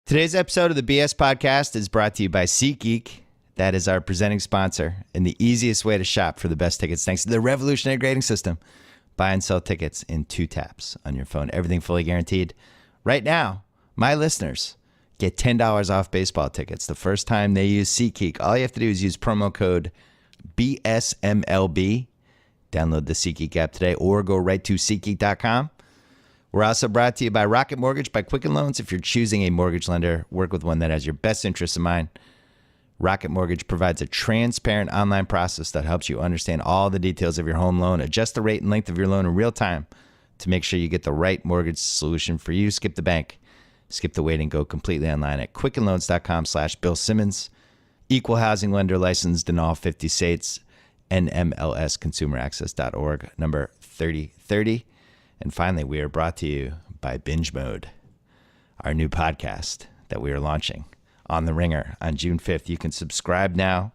Today's episode of the BS Podcast is brought to you by SeatGeek. That is our presenting sponsor and the easiest way to shop for the best tickets thanks to the revolutionary grading system. Buy and sell tickets in 2 taps on your phone. Everything fully guaranteed. Right now, my listeners get $10 off baseball tickets the first time they use SeatGeek. All you have to do is use promo code BSMLB. Download the SeatGeek app today or go right to SeatGeek.com. We're also brought to you by Rocket Mortgage by Quicken Loans. If you're choosing a mortgage lender, work with one that has your best interests in mind. Rocket Mortgage provides a transparent online process that helps you understand all the details of your home loan, adjust the rate and length of your loan in real time to make sure you get the right mortgage solution for you. Skip the bank, skip the waiting, go completely online at quickenloans.com/Bill Simmons. Equal housing lender licensed in all 50 states. NMLSconsumeraccess.org, number 3030. And finally, we are brought to you by Binge Mode, our new podcast that we are launching on The Ringer on June 5th. You can subscribe now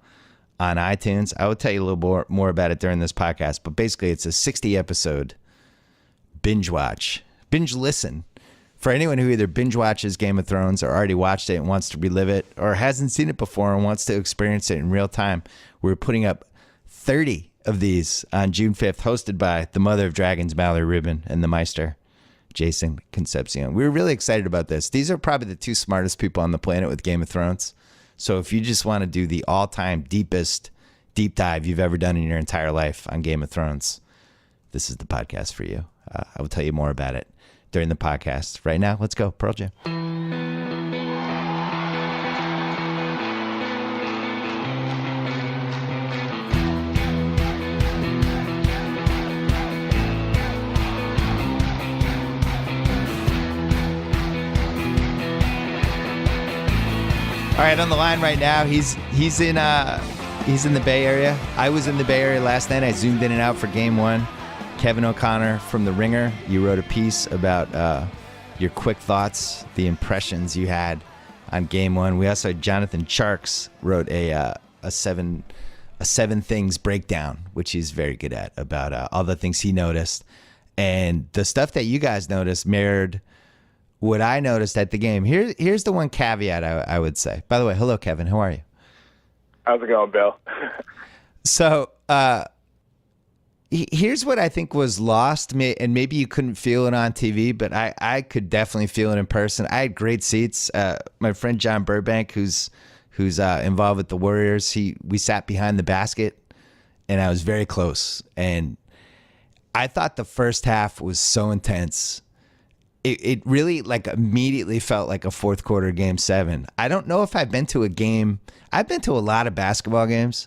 on iTunes. I will tell you a little more about it during this podcast, but basically it's a 60-episode binge watch, binge listen for anyone who either binge watches Game of Thrones or already watched it and wants to relive it or hasn't seen it before and wants to experience it in real time. We're putting up 30 of these on June 5th, hosted by the mother of dragons, Mallory Rubin, and the Meister, Jason Concepcion. We were really excited about this. These are probably the 2 smartest people on the planet with Game of Thrones. So if you just want to do the all-time deepest deep dive you've ever done in your entire life on Game of Thrones, this is the podcast for you. I will tell you more about it during the podcast. Right now, let's go. Pearl Jam. All right, on the line right now, he's in the Bay Area. I was in the Bay Area last night. I zoomed in and out for Game 1. Kevin O'Connor from The Ringer, you wrote a piece about your quick thoughts, the impressions you had on Game 1. We also had Jonathan Charks wrote a seven things breakdown, which he's very good at, about all the things he noticed. And the stuff that you guys noticed mirrored what I noticed at the game. Here's the one caveat I would say. By the way, hello, Kevin. How are you? How's it going, Bill? So here's what I think was lost, and maybe you couldn't feel it on TV, but I could definitely feel it in person. I had great seats. My friend John Burbank, who's involved with the Warriors, we sat behind the basket, and I was very close. And I thought the first half was so intense. It really like immediately felt like a fourth quarter Game 7. I don't know if I've been to a game. I've been to a lot of basketball games.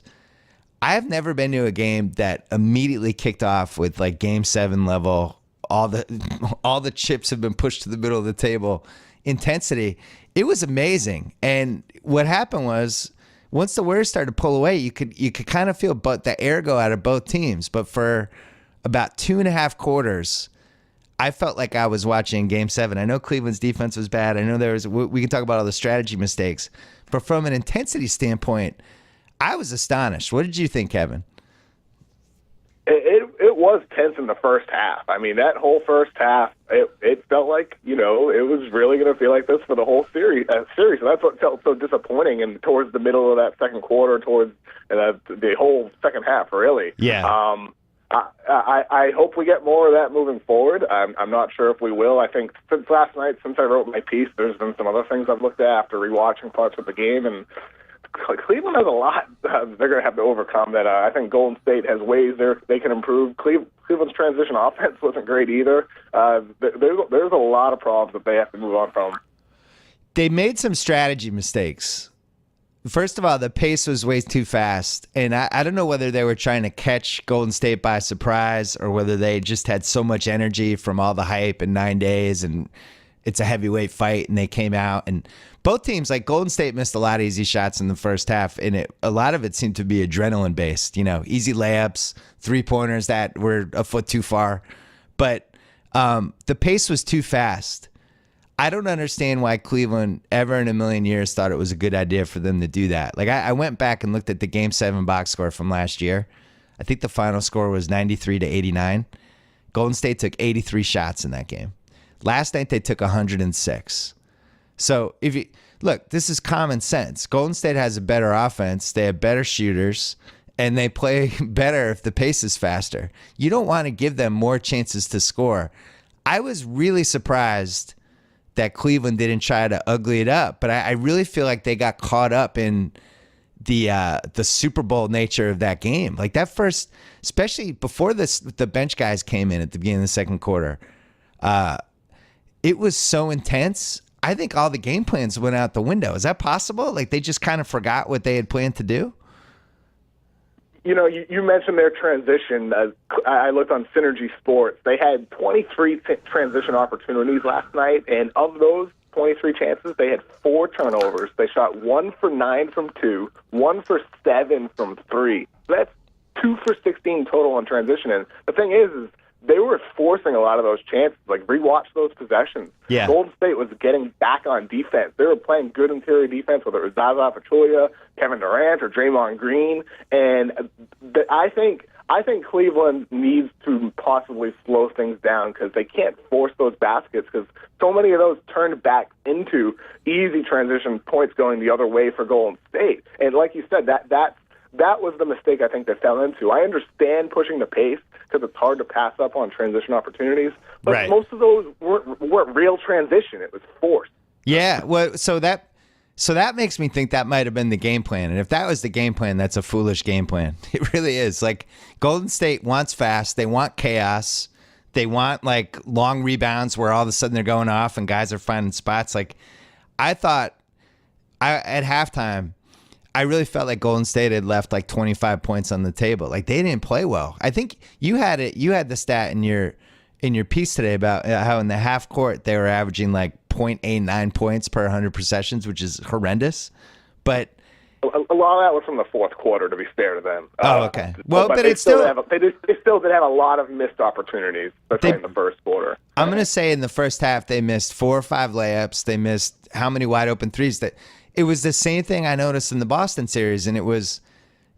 I have never been to a game that immediately kicked off with like Game 7 level. All the chips have been pushed to the middle of the table. Intensity. It was amazing. And what happened was once the Warriors started to pull away, you could kind of feel the air go out of both teams. But for about 2.5 quarters, I felt like I was watching Game 7. I know Cleveland's defense was bad. I know we can talk about all the strategy mistakes. But from an intensity standpoint, I was astonished. What did you think, Kevin? It was tense in the first half. I mean, that whole first half, it felt like, it was really going to feel like this for the whole series. And that's what felt so disappointing. And towards the middle of that second quarter, towards the whole second half, really. Yeah. I hope we get more of that moving forward. I'm not sure if we will. I think since last night, since I wrote my piece, there's been some other things I've looked at after rewatching parts of the game, and Cleveland has a lot they're going to have to overcome that I think Golden State has ways they can improve. Cleveland's transition offense wasn't great either. There's a lot of problems that they have to move on from. They made some strategy mistakes. First of all, the pace was way too fast, and I don't know whether they were trying to catch Golden State by surprise or whether they just had so much energy from all the hype in 9 days, and it's a heavyweight fight, and they came out. And both teams, like Golden State, missed a lot of easy shots in the first half, and a lot of it seemed to be adrenaline-based, easy layups, three-pointers that were a foot too far. But the pace was too fast. I don't understand why Cleveland ever in a million years thought it was a good idea for them to do that. Like I went back and looked at the Game 7 box score from last year. I think the final score was 93-89. Golden State took 83 shots in that game. Last night they took 106. So if you look, this is common sense. Golden State has a better offense. They have better shooters, and they play better if the pace is faster. You don't want to give them more chances to score. I was really surprised that Cleveland didn't try to ugly it up, but I really feel like they got caught up in the Super Bowl nature of that game. Like that first, especially before the bench guys came in at the beginning of the second quarter, it was so intense. I think all the game plans went out the window. Is that possible? Like they just kind of forgot what they had planned to do? You mentioned their transition. I looked on Synergy Sports. They had 23 transition opportunities last night, and of those 23 chances, they had 4 turnovers. They shot 1 for 9 from 2, 1 for 7 from 3. So that's 2 for 16 total on transition. And the thing is they were forcing a lot of those chances. Like, rewatch those possessions. Yeah. Golden State was getting back on defense. They were playing good interior defense, whether it was Zaza Pachulia, Kevin Durant, or Draymond Green. And I think Cleveland needs to possibly slow things down because they can't force those baskets because so many of those turned back into easy transition points going the other way for Golden State. And like you said, that was the mistake I think they fell into. I understand pushing the pace because it's hard to pass up on transition opportunities, but right. Most of those weren't real transition. It was forced. Yeah, well, so that makes me think that might have been the game plan. And if that was the game plan, that's a foolish game plan. It really is. Like, Golden State wants fast. They want chaos. They want, like, long rebounds where all of a sudden they're going off and guys are finding spots. Like, I thought at halftime, I really felt like Golden State had left like 25 points on the table. Like, they didn't play well. I think you had it. You had the stat in your piece today about how in the half court they were averaging like 0.89 points per 100 possessions, which is horrendous. But a lot of that was from the fourth quarter, to be fair to them. Oh, okay. Well, but they it's still they still did have a lot of missed opportunities, especially in the first quarter. I'm going to say in the first half they missed 4 or 5 layups. They missed how many wide open threes? That it was the same thing I noticed in the Boston series, and it was,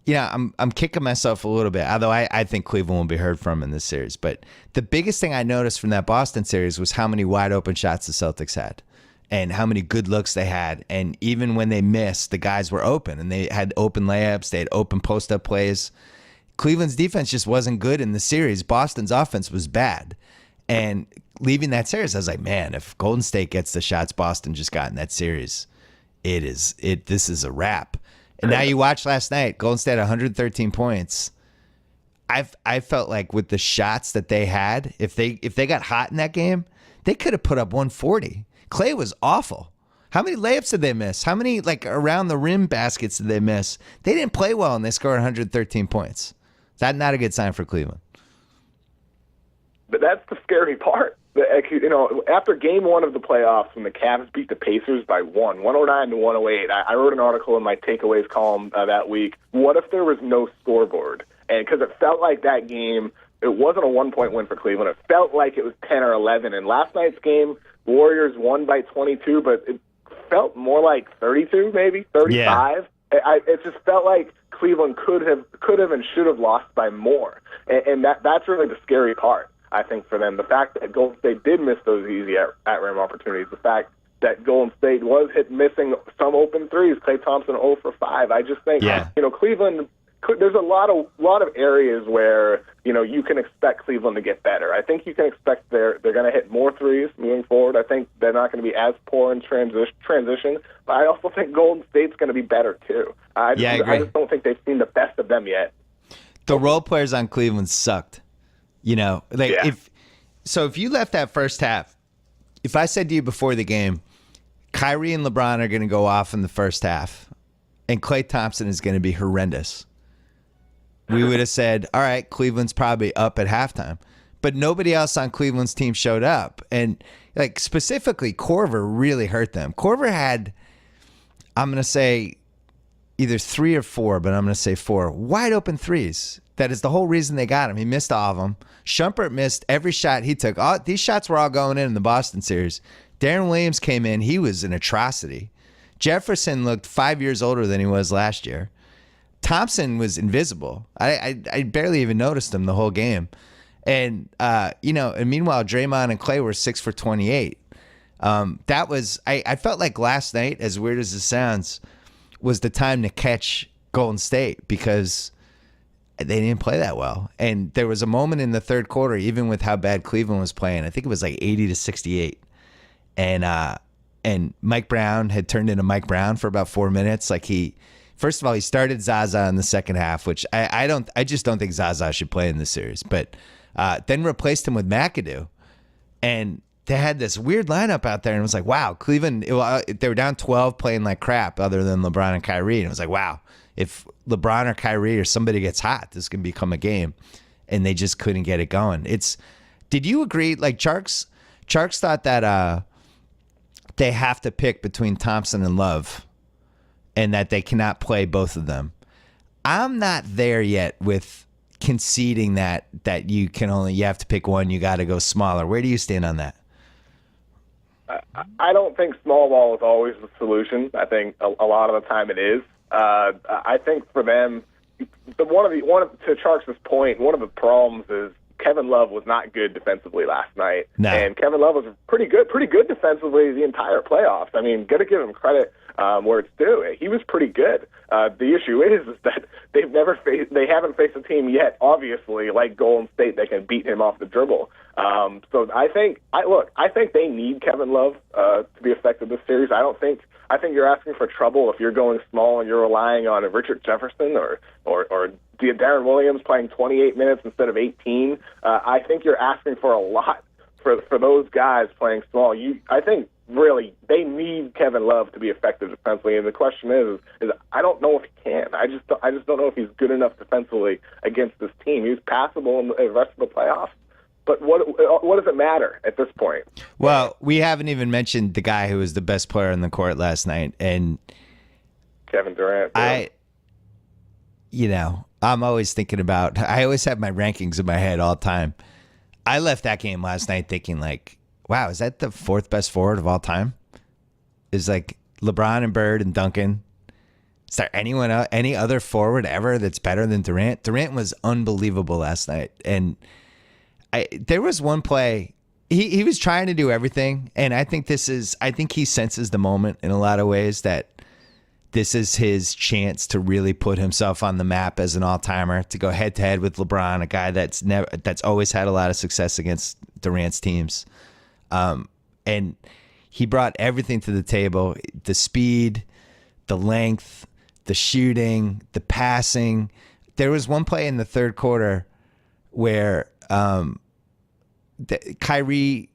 I'm kicking myself a little bit, although I think Cleveland will be heard from in this series. But the biggest thing I noticed from that Boston series was how many wide open shots the Celtics had and how many good looks they had. And even when they missed, the guys were open, and they had open layups. They had open post-up plays. Cleveland's defense just wasn't good in the series. Boston's offense was bad. And leaving that series, I was like, man, if Golden State gets the shots Boston just got in that series, this is a wrap. And now you watch last night, Golden State 113 points. I felt like with the shots that they had, if they got hot in that game, they could have put up 140. Clay was awful. How many layups did they miss? How many like around the rim baskets did they miss? They didn't play well, and they scored 113 points. Is that not a good sign for Cleveland? But that's the scary part. After game 1 of the playoffs, when the Cavs beat the Pacers by 109 to 108, I wrote an article in my takeaways column that week. What if there was no scoreboard? And because it felt like that game, it wasn't a 1-point win for Cleveland. It felt like it was 10 or 11. And last night's game, Warriors won by 22, but it felt more like 32, maybe 35. Yeah. It just felt like Cleveland could have and should have lost by more. And that's really the scary part, I think, for them. The fact that Golden State did miss those easy at-rim opportunities, the fact that Golden State was missing some open threes, Klay Thompson 0 for 5. I just think, Cleveland, there's a lot of areas where, you can expect Cleveland to get better. I think you can expect they're going to hit more threes moving forward. I think they're not going to be as poor in transition, but I also think Golden State's going to be better too. I just don't think they've seen the best of them yet. The role players on Cleveland sucked. If you left that first half, if I said to you before the game, Kyrie and LeBron are going to go off in the first half and Klay Thompson is going to be horrendous, we would have said, all right, Cleveland's probably up at halftime. But nobody else on Cleveland's team showed up. And like specifically, Korver really hurt them. Korver had, I'm going to say either 3 or 4, but I'm going to say 4 wide open threes. That is the whole reason they got him. He missed all of them. Shumpert missed every shot he took. These shots were all going in the Boston series. Darren Williams came in. He was an atrocity. Jefferson looked 5 years older than he was last year. Thompson was invisible. I barely even noticed him the whole game. And, and meanwhile, Draymond and Clay were 6 for 28. That was I felt like last night, as weird as it sounds, was the time to catch Golden State because they didn't play that well. And there was a moment in the third quarter, even with how bad Cleveland was playing, I think it was like 80-68. And Mike Brown had turned into Mike Brown for about 4 minutes. Like first of all, he started Zaza in the second half, which I just don't think Zaza should play in this series. But then replaced him with McAdoo. And they had this weird lineup out there, and it was like, wow, Cleveland, they were down 12 playing like crap other than LeBron and Kyrie. And it was like, wow, if LeBron or Kyrie or somebody gets hot, this can become a game. And they just couldn't get it going. Did you agree? Like Charks thought that they have to pick between Thompson and Love and that they cannot play both of them. I'm not there yet with conceding that you have to pick one, you got to go smaller. Where do you stand on that? I don't think small ball is always the solution. I think a lot of the time it is. I think for them, to Charks' point, one of the problems is Kevin Love was not good defensively last night. No. And Kevin Love was pretty good defensively the entire playoffs. I mean, got to give him credit where it's due. He was pretty good. The issue is that they haven't faced a team yet, obviously, like Golden State, that can beat him off the dribble. So I think they need Kevin Love to be effective this series. I think you're asking for trouble if you're going small and you're relying on a Richard Jefferson or Darren Williams playing 28 minutes instead of 18. I think you're asking for a lot for those guys playing small. I think really they need Kevin Love to be effective defensively, and the question is I don't know if he can. I just don't know if he's good enough defensively against this team. He's passable in the rest of the playoffs. But what does it matter at this point? Well, we haven't even mentioned the guy who was the best player on the court last night, and Kevin Durant. I'm always thinking about. I always have my rankings in my head all the time. I left that game last night thinking like, wow, is that the fourth best forward of all time? Is like LeBron and Bird and Duncan. Is there any other forward ever that's better than Durant? Durant was unbelievable last night, and there was one play. He was trying to do everything, and I think he senses the moment in a lot of ways that this is his chance to really put himself on the map as an all-timer, to go head-to-head with LeBron, a guy that's always had a lot of success against Durant's teams. And he brought everything to the table: the speed, the length, the shooting, the passing. There was one play in the third quarter where Kyrie,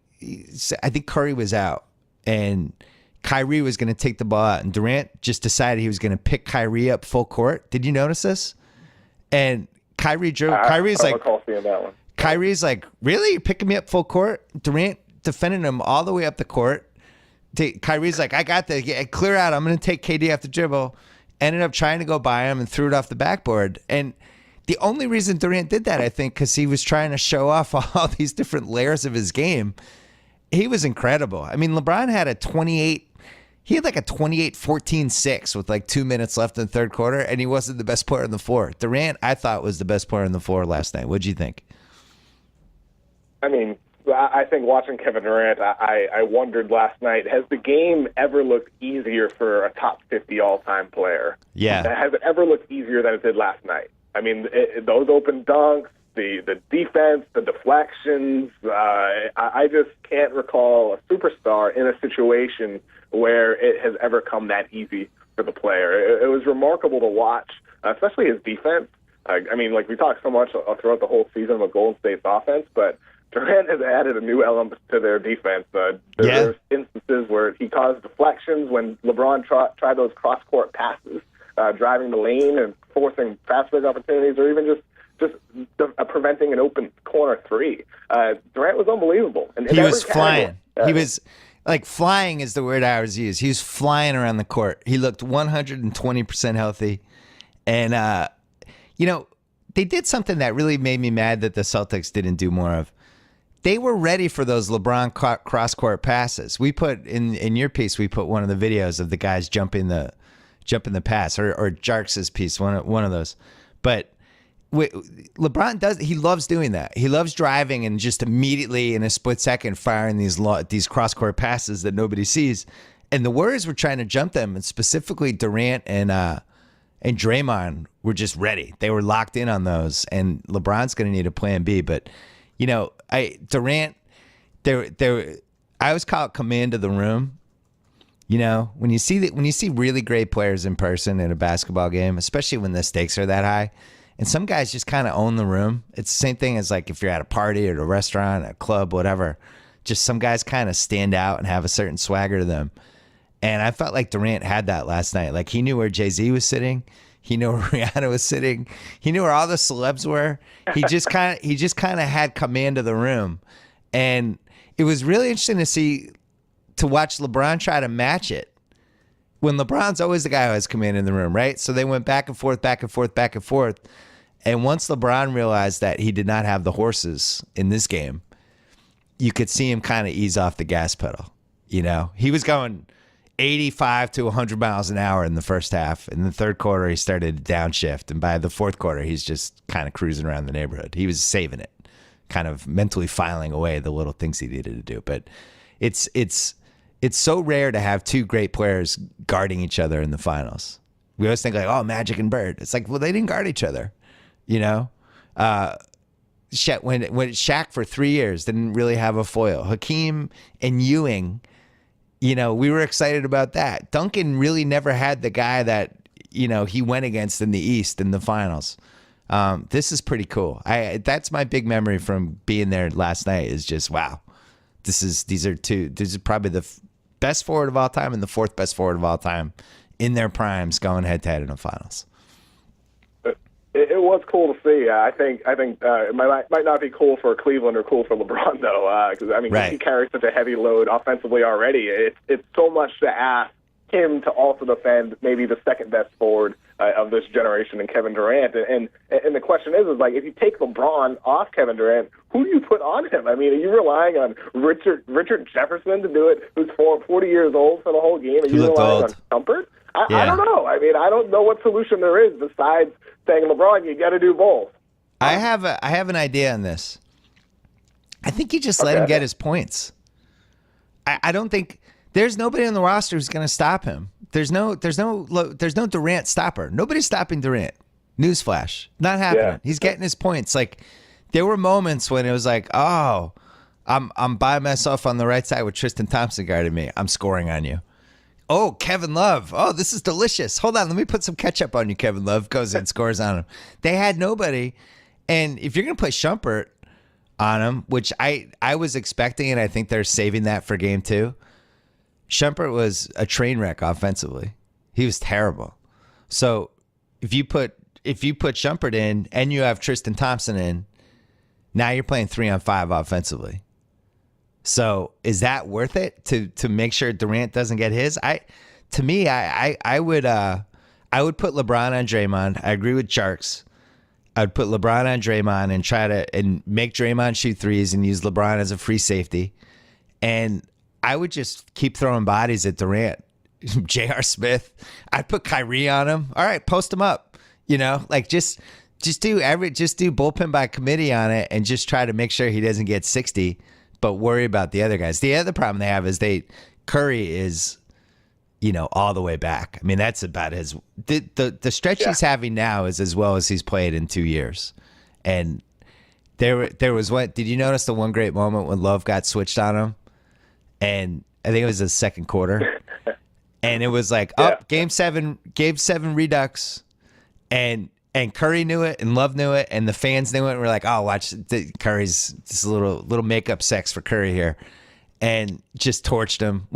I think Curry was out, and Kyrie was going to take the ball out, and Durant just decided he was going to pick Kyrie up full court. Did you notice this? And Kyrie's like, Kyrie's like, really? You're picking me up full court? Durant defending him all the way up the court. Kyrie's like, I got the clear out. I'm going to take KD off the dribble. Ended up trying to go by him and threw it off the backboard. And the only reason Durant did that, I think, because he was trying to show off all these different layers of his game. He was incredible. I mean, LeBron had a 28-14-6 with like 2 minutes left in the third quarter, and he wasn't the best player on the floor. Durant, I thought, was the best player on the floor last night. What'd you think? I mean, I think watching Kevin Durant, I wondered last night, has the game ever looked easier for a top 50 all-time player? Yeah. Has it ever looked easier than it did last night? I mean, those open dunks, the defense, the deflections. I just can't recall a superstar in a situation where it has ever come that easy for the player. It was remarkable to watch, especially his defense. I mean, like we talked so much throughout the whole season about Golden State's offense, but Durant has added a new element to their defense. There's instances where he caused deflections when LeBron tried those cross-court passes, driving the lane and forcing fast break opportunities, or even just preventing an open corner three. Durant was unbelievable. And he was flying. He was like, flying is the word I always use. He was flying around the court. He looked 120% healthy. And, they did something that really made me mad that the Celtics didn't do more of. They were ready for those LeBron cross-court passes. We put in your piece, we put one of the videos of the guys jumping the pass, or Jarks' piece, one of those. But LeBron he loves doing that. He loves driving and just immediately in a split second firing these cross-court passes that nobody sees. And the Warriors were trying to jump them, and specifically Durant and Draymond were just ready. They were locked in on those, and LeBron's going to need a plan B. But, Durant, I always call it command of the room. When you see really great players in person in a basketball game, especially when the stakes are that high, and some guys just kind of own the room. It's the same thing as like if you're at a party or at a restaurant, a club, whatever. Just some guys kind of stand out and have a certain swagger to them. And I felt like Durant had that last night. Like he knew where Jay-Z was sitting. He knew where Rihanna was sitting. He knew where all the celebs were. He just kind of had command of the room. And it was really interesting to watch LeBron try to match it. When LeBron's always the guy who has command in the room, right? So they went back and forth, back and forth, back and forth. And once LeBron realized that he did not have the horses in this game, you could see him kind of ease off the gas pedal. He was going 85 to 100 miles an hour in the first half. In the third quarter, he started to downshift. And by the fourth quarter, he's just kind of cruising around the neighborhood. He was saving it, kind of mentally filing away the little things he needed to do. But it's so rare to have two great players guarding each other in the finals. We always think like, oh, Magic and Bird. It's like, well, they didn't guard each other, when Shaq for 3 years didn't really have a foil. Hakeem and Ewing, we were excited about that. Duncan really never had the guy that, he went against in the East in the finals. This is pretty cool. That's my big memory from being there last night is just, wow. These are probably the best forward of all time and the fourth best forward of all time in their primes going head to head in the finals. It was cool to see. I think it might not be cool for Cleveland or cool for LeBron though, because right. He carries such a heavy load offensively already. It's so much to ask him to also defend maybe the second best forward of this generation in Kevin Durant. And the question is like, if you take LeBron off Kevin Durant, who do you put on him? Are you relying on Richard Jefferson to do it, who's 40 years old for the whole game? Are you relying on Shumpert? I don't know. I don't know what solution there is besides saying, LeBron, you got to do both. I have an idea on this. I think you just let him get his points. I don't think there's nobody on the roster who's going to stop him. There's no Durant stopper. Nobody's stopping Durant. Newsflash, not happening. Yeah. He's getting his points. Like there were moments when it was like, oh, I'm by myself on the right side with Tristan Thompson guarding me. I'm scoring on you. Oh, Kevin Love. Oh, this is delicious. Hold on. Let me put some ketchup on you, Kevin Love. Goes in, scores on him. They had nobody. And if you're going to play Shumpert on him, which I was expecting, and I think they're saving that for game 2, Shumpert was a train wreck offensively. He was terrible. So if you put Shumpert in and you have Tristan Thompson in, now you're playing 3-on-5 offensively. So is that worth it to make sure Durant doesn't get his? I would put LeBron on Draymond. I agree with Sharks. I'd put LeBron on Draymond and try to make Draymond shoot threes and use LeBron as a free safety. And I would just keep throwing bodies at Durant. J.R. Smith. I'd put Kyrie on him. All right, post him up. Just do bullpen by committee on it and just try to make sure he doesn't get 60. But worry about the other guys. The other problem they have is Curry is, all the way back. That's about the stretch he's having now is as well as he's played in 2 years. And there was did you notice the one great moment when Love got switched on him? And I think it was the second quarter. And it was like, game seven redux. And Curry knew it, and Love knew it, and the fans knew it. And we're like, oh, watch Curry's just a little makeup sex for Curry here, and just torched him.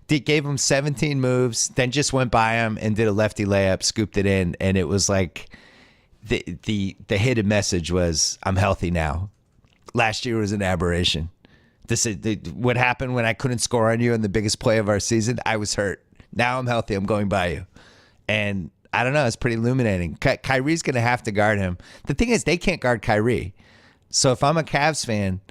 Gave him 17 moves, then just went by him and did a lefty layup, scooped it in, and it was like the hidden message was, I'm healthy now. Last year was an aberration. This is what happened when I couldn't score on you in the biggest play of our season. I was hurt. Now I'm healthy. I'm going by you, and I don't know. It's pretty illuminating. Kyrie's going to have to guard him. The thing is, they can't guard Kyrie. So if I'm a Cavs fan,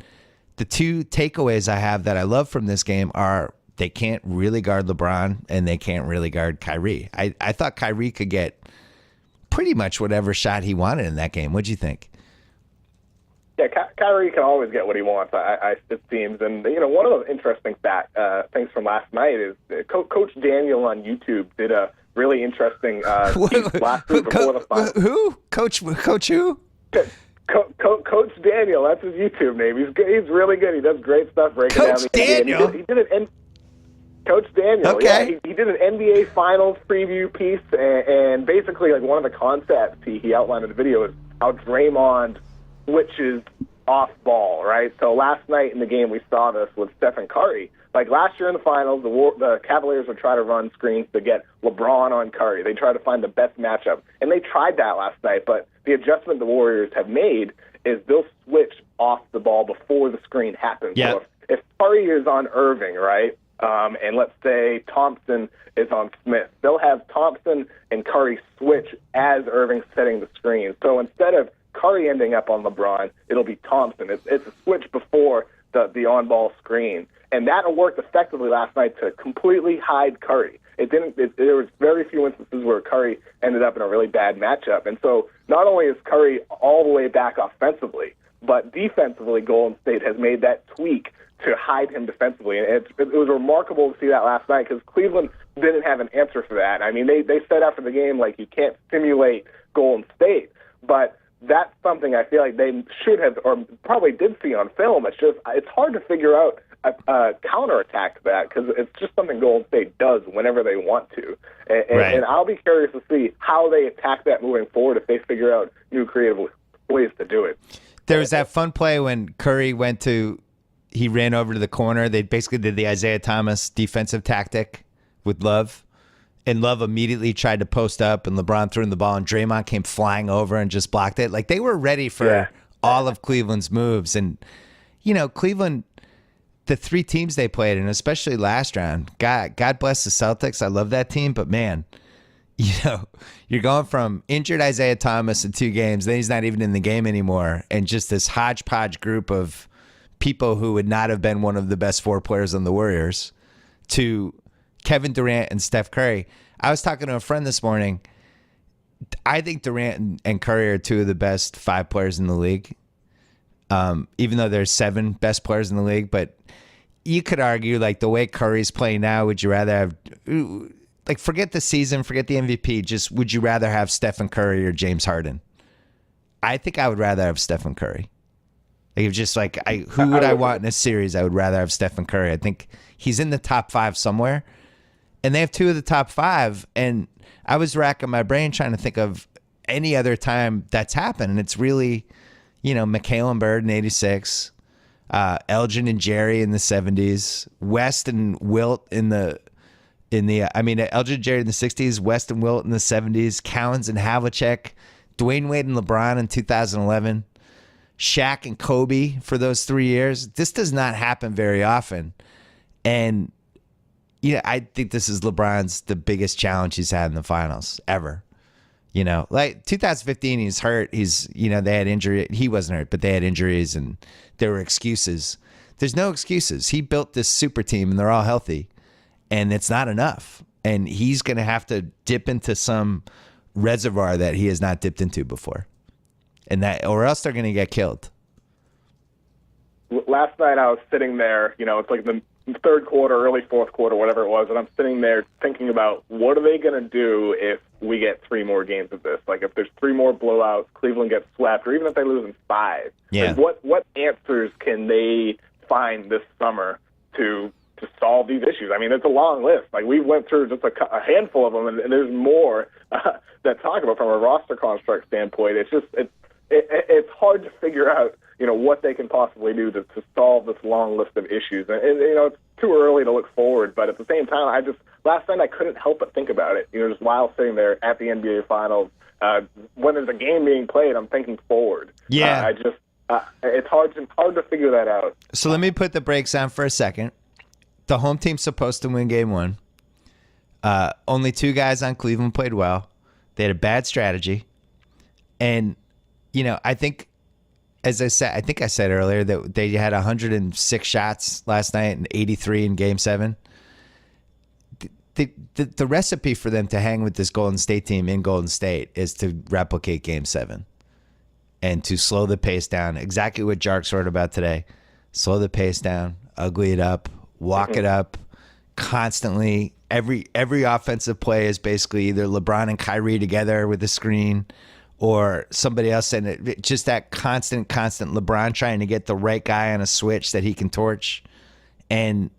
the two takeaways I have that I love from this game are they can't really guard LeBron and they can't really guard Kyrie. I thought Kyrie could get pretty much whatever shot he wanted in that game. What'd you think? Yeah, Kyrie can always get what he wants, it seems. And, one of the interesting things from last night is Coach Daniel on YouTube did a really interesting piece last week before the final. Who? Coach who? Coach Daniel, that's his YouTube name. He's really good. He does great stuff breaking down the Daniel? He did it. Coach Daniel, okay. Yeah, he did an NBA Finals preview piece, and basically, like, one of the concepts he outlined in the video is how Draymond switches off ball, right? So last night in the game, we saw this with Stephen Curry. Like last year in the finals, the Cavaliers would try to run screens to get LeBron on Curry. They try to find the best matchup, and they tried that last night. But the adjustment the Warriors have made is they'll switch off the ball before the screen happens. Yep. So if Curry is on Irving, right, and let's say Thompson is on Smith, they'll have Thompson and Curry switch as Irving's setting the screen. So instead of Curry ending up on LeBron, it'll be Thompson. It's a switch before the on-ball screen. And that worked effectively last night to completely hide Curry. There was very few instances where Curry ended up in a really bad matchup. And so not only is Curry all the way back offensively, but defensively Golden State has made that tweak to hide him defensively. And it was remarkable to see that last night because Cleveland didn't have an answer for that. I mean, they said after the game, like, you can't simulate Golden State. But that's something I feel like they should have, or probably did see on film. It's hard to figure out a counterattack to that because it's just something Golden State does whenever they want to. And I'll be curious to see how they attack that moving forward if they figure out new creative ways to do it. There was that fun play when Curry he ran over to the corner. They basically did the Isaiah Thomas defensive tactic with Love. And Love immediately tried to post up, and LeBron threw in the ball, and Draymond came flying over and just blocked it. Like, they were ready for all of Cleveland's moves. And, Cleveland, the three teams they played, and especially last round, God bless the Celtics. I love that team. But, man, you're going from injured Isaiah Thomas in 2 games, then he's not even in the game anymore, and just this hodgepodge group of people who would not have been one of the best 4 players on the Warriors, to Kevin Durant and Steph Curry. I was talking to a friend this morning. I think Durant and Curry are 2 of the best 5 players in the league, even though there's 7 best players in the league. But you could argue, like, the way Curry's playing now, would you rather have, like, forget the season, forget the MVP, just would you rather have Stephen Curry or James Harden? I think I would rather have Stephen Curry. Like, just like, who would I want in a series? I would rather have Stephen Curry. I think he's in the top 5 somewhere. And they have 2 of the top 5. And I was racking my brain trying to think of any other time that's happened. And it's really, McHale and Bird in 86, Elgin and Jerry in the 70s, West and Wilt Elgin and Jerry in the 60s, West and Wilt in the 70s, Cowens and Havlicek, Dwayne Wade and LeBron in 2011, Shaq and Kobe for those 3 years. This does not happen very often. And I think this is the biggest challenge he's had in the finals ever. Like 2015, he's hurt. They had injury. He wasn't hurt, but they had injuries and there were excuses. There's no excuses. He built this super team and they're all healthy, and it's not enough. And he's going to have to dip into some reservoir that he has not dipped into before, or else they're going to get killed. Last night I was sitting there, it's like the 3rd quarter, early 4th quarter, whatever it was, and I'm sitting there thinking about what are they going to do if we get 3 more games of this? Like, if there's 3 more blowouts, Cleveland gets swept, or even if they lose in 5. Yeah. Like, what answers can they find this summer to solve these issues? I mean, it's a long list. Like, we went through just a handful of them, and there's more that talk about from a roster construct standpoint. It's just it's hard to figure out what they can possibly do to solve this long list of issues. And it's too early to look forward, but at the same time, last night I couldn't help but think about it. Just while sitting there at the NBA Finals, when there's a game being played, I'm thinking forward. Yeah. It's hard to figure that out. So let me put the brakes on for a second. The home team's supposed to win game 1. Only 2 guys on Cleveland played well. They had a bad strategy. And, I think, as I said earlier that they had 106 shots last night and 83 in game 7. the recipe for them to hang with this Golden State team in Golden State is to replicate Game 7 and to slow the pace down. Exactly what Jarks wrote about today. Slow the pace down, ugly it up, walk it up constantly. Every offensive play is basically either LeBron and Kyrie together with the screen or somebody else. And just that constant LeBron trying to get the right guy on a switch that he can torch. And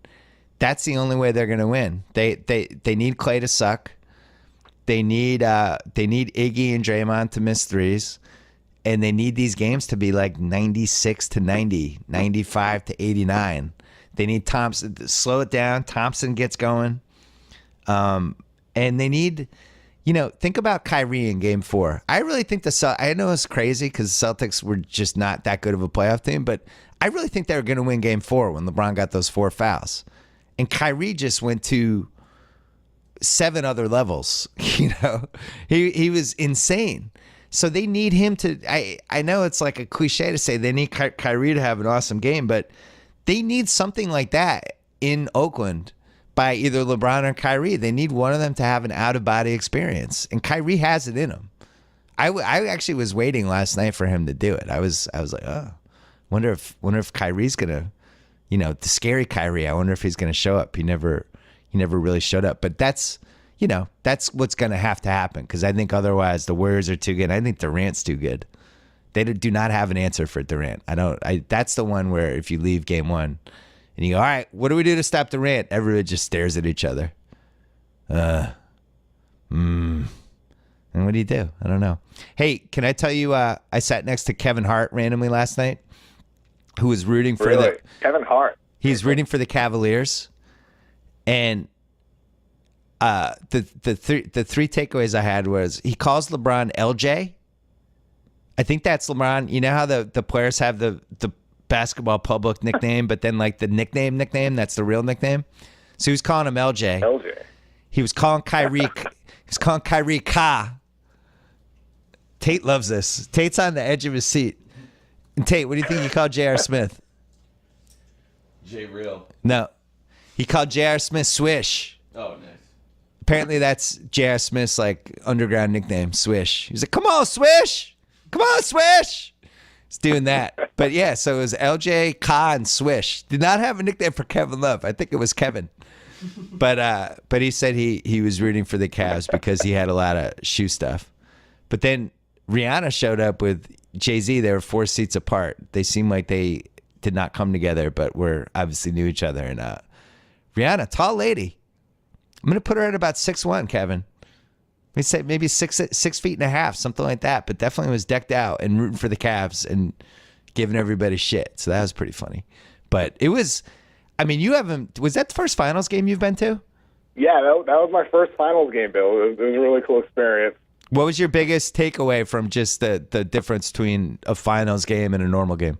that's the only way they're going to win. They need Klay to suck. They need Iggy and Draymond to miss threes. And they need these games to be like 96 to 90, 95 to 89. They need Thompson to slow it down. Thompson gets going. And they need, think about Kyrie in Game 4. I really think I know it's crazy because the Celtics were just not that good of a playoff team, but I really think they were going to win Game 4 when LeBron got those 4 fouls. And Kyrie just went to 7 other levels. He was insane. So they need him to. I know it's like a cliche to say they need Kyrie to have an awesome game, but they need something like that in Oakland by either LeBron or Kyrie. They need one of them to have an out of body experience, and Kyrie has it in him. I actually was waiting last night for him to do it. I was like, oh, wonder if Kyrie's gonna, the scary Kyrie. I wonder if he's gonna show up. He never really showed up, but that's what's going to have to happen because I think otherwise the Warriors are too good. I think Durant's too good. They do not have an answer for Durant. That's the one where if you leave Game 1 and you go, all right, what do we do to stop Durant? Everybody just stares at each other. And what do you do? I don't know. Hey, can I tell you, I sat next to Kevin Hart randomly last night, who was rooting for Kevin Hart. He's rooting for the Cavaliers. And the three takeaways I had was he calls LeBron LJ. I think that's LeBron. You know how the players have the basketball public nickname, but then like the nickname, that's the real nickname. So he was calling him LJ. LJ. He was calling Kyrie. He's calling Kyrie Ka. Tate loves this. Tate's on the edge of his seat. And Tate, what do you think he called J.R. Smith? J. Real. No, he called J.R. Smith Swish. Oh, nice. Apparently that's J.R. Smith's like underground nickname, Swish. He's like, come on, Swish. Come on, Swish. He's doing that. But yeah, so it was LJ, Ka, and Swish. Did not have a nickname for Kevin Love. I think it was Kevin. But he said he was rooting for the Cavs because he had a lot of shoe stuff. But then Rihanna showed up with Jay-Z. They were 4 seats apart. They seemed like they did not come together, but were obviously knew each other. And Rihanna, tall lady. I'm going to put her at about 6'1", Kevin. We say maybe 6 feet and a half, something like that. But definitely was decked out and rooting for the Cavs and giving everybody shit. So that was pretty funny. But it was, was that the first finals game you've been to? Yeah, that was my first finals game, Bill. It was a really cool experience. What was your biggest takeaway from just the difference between a finals game and a normal game?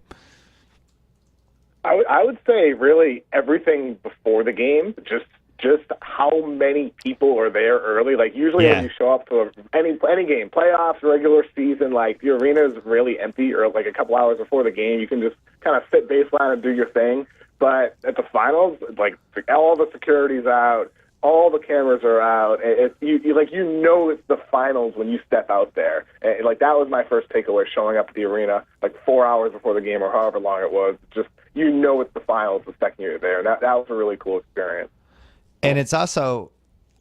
I would say really everything before the game, just how many people are there early. Like usually when you show up to any game, playoffs, regular season, like the arena is really empty or like a couple hours before the game. You can just kind of sit baseline and do your thing. But at the finals, like all the security's out, all the cameras are out. You it's the finals when you step out there. And like that was my first takeaway showing up at the arena like 4 hours before the game or however long it was. Just it's the finals the second you're there. And that was a really cool experience. And it's also,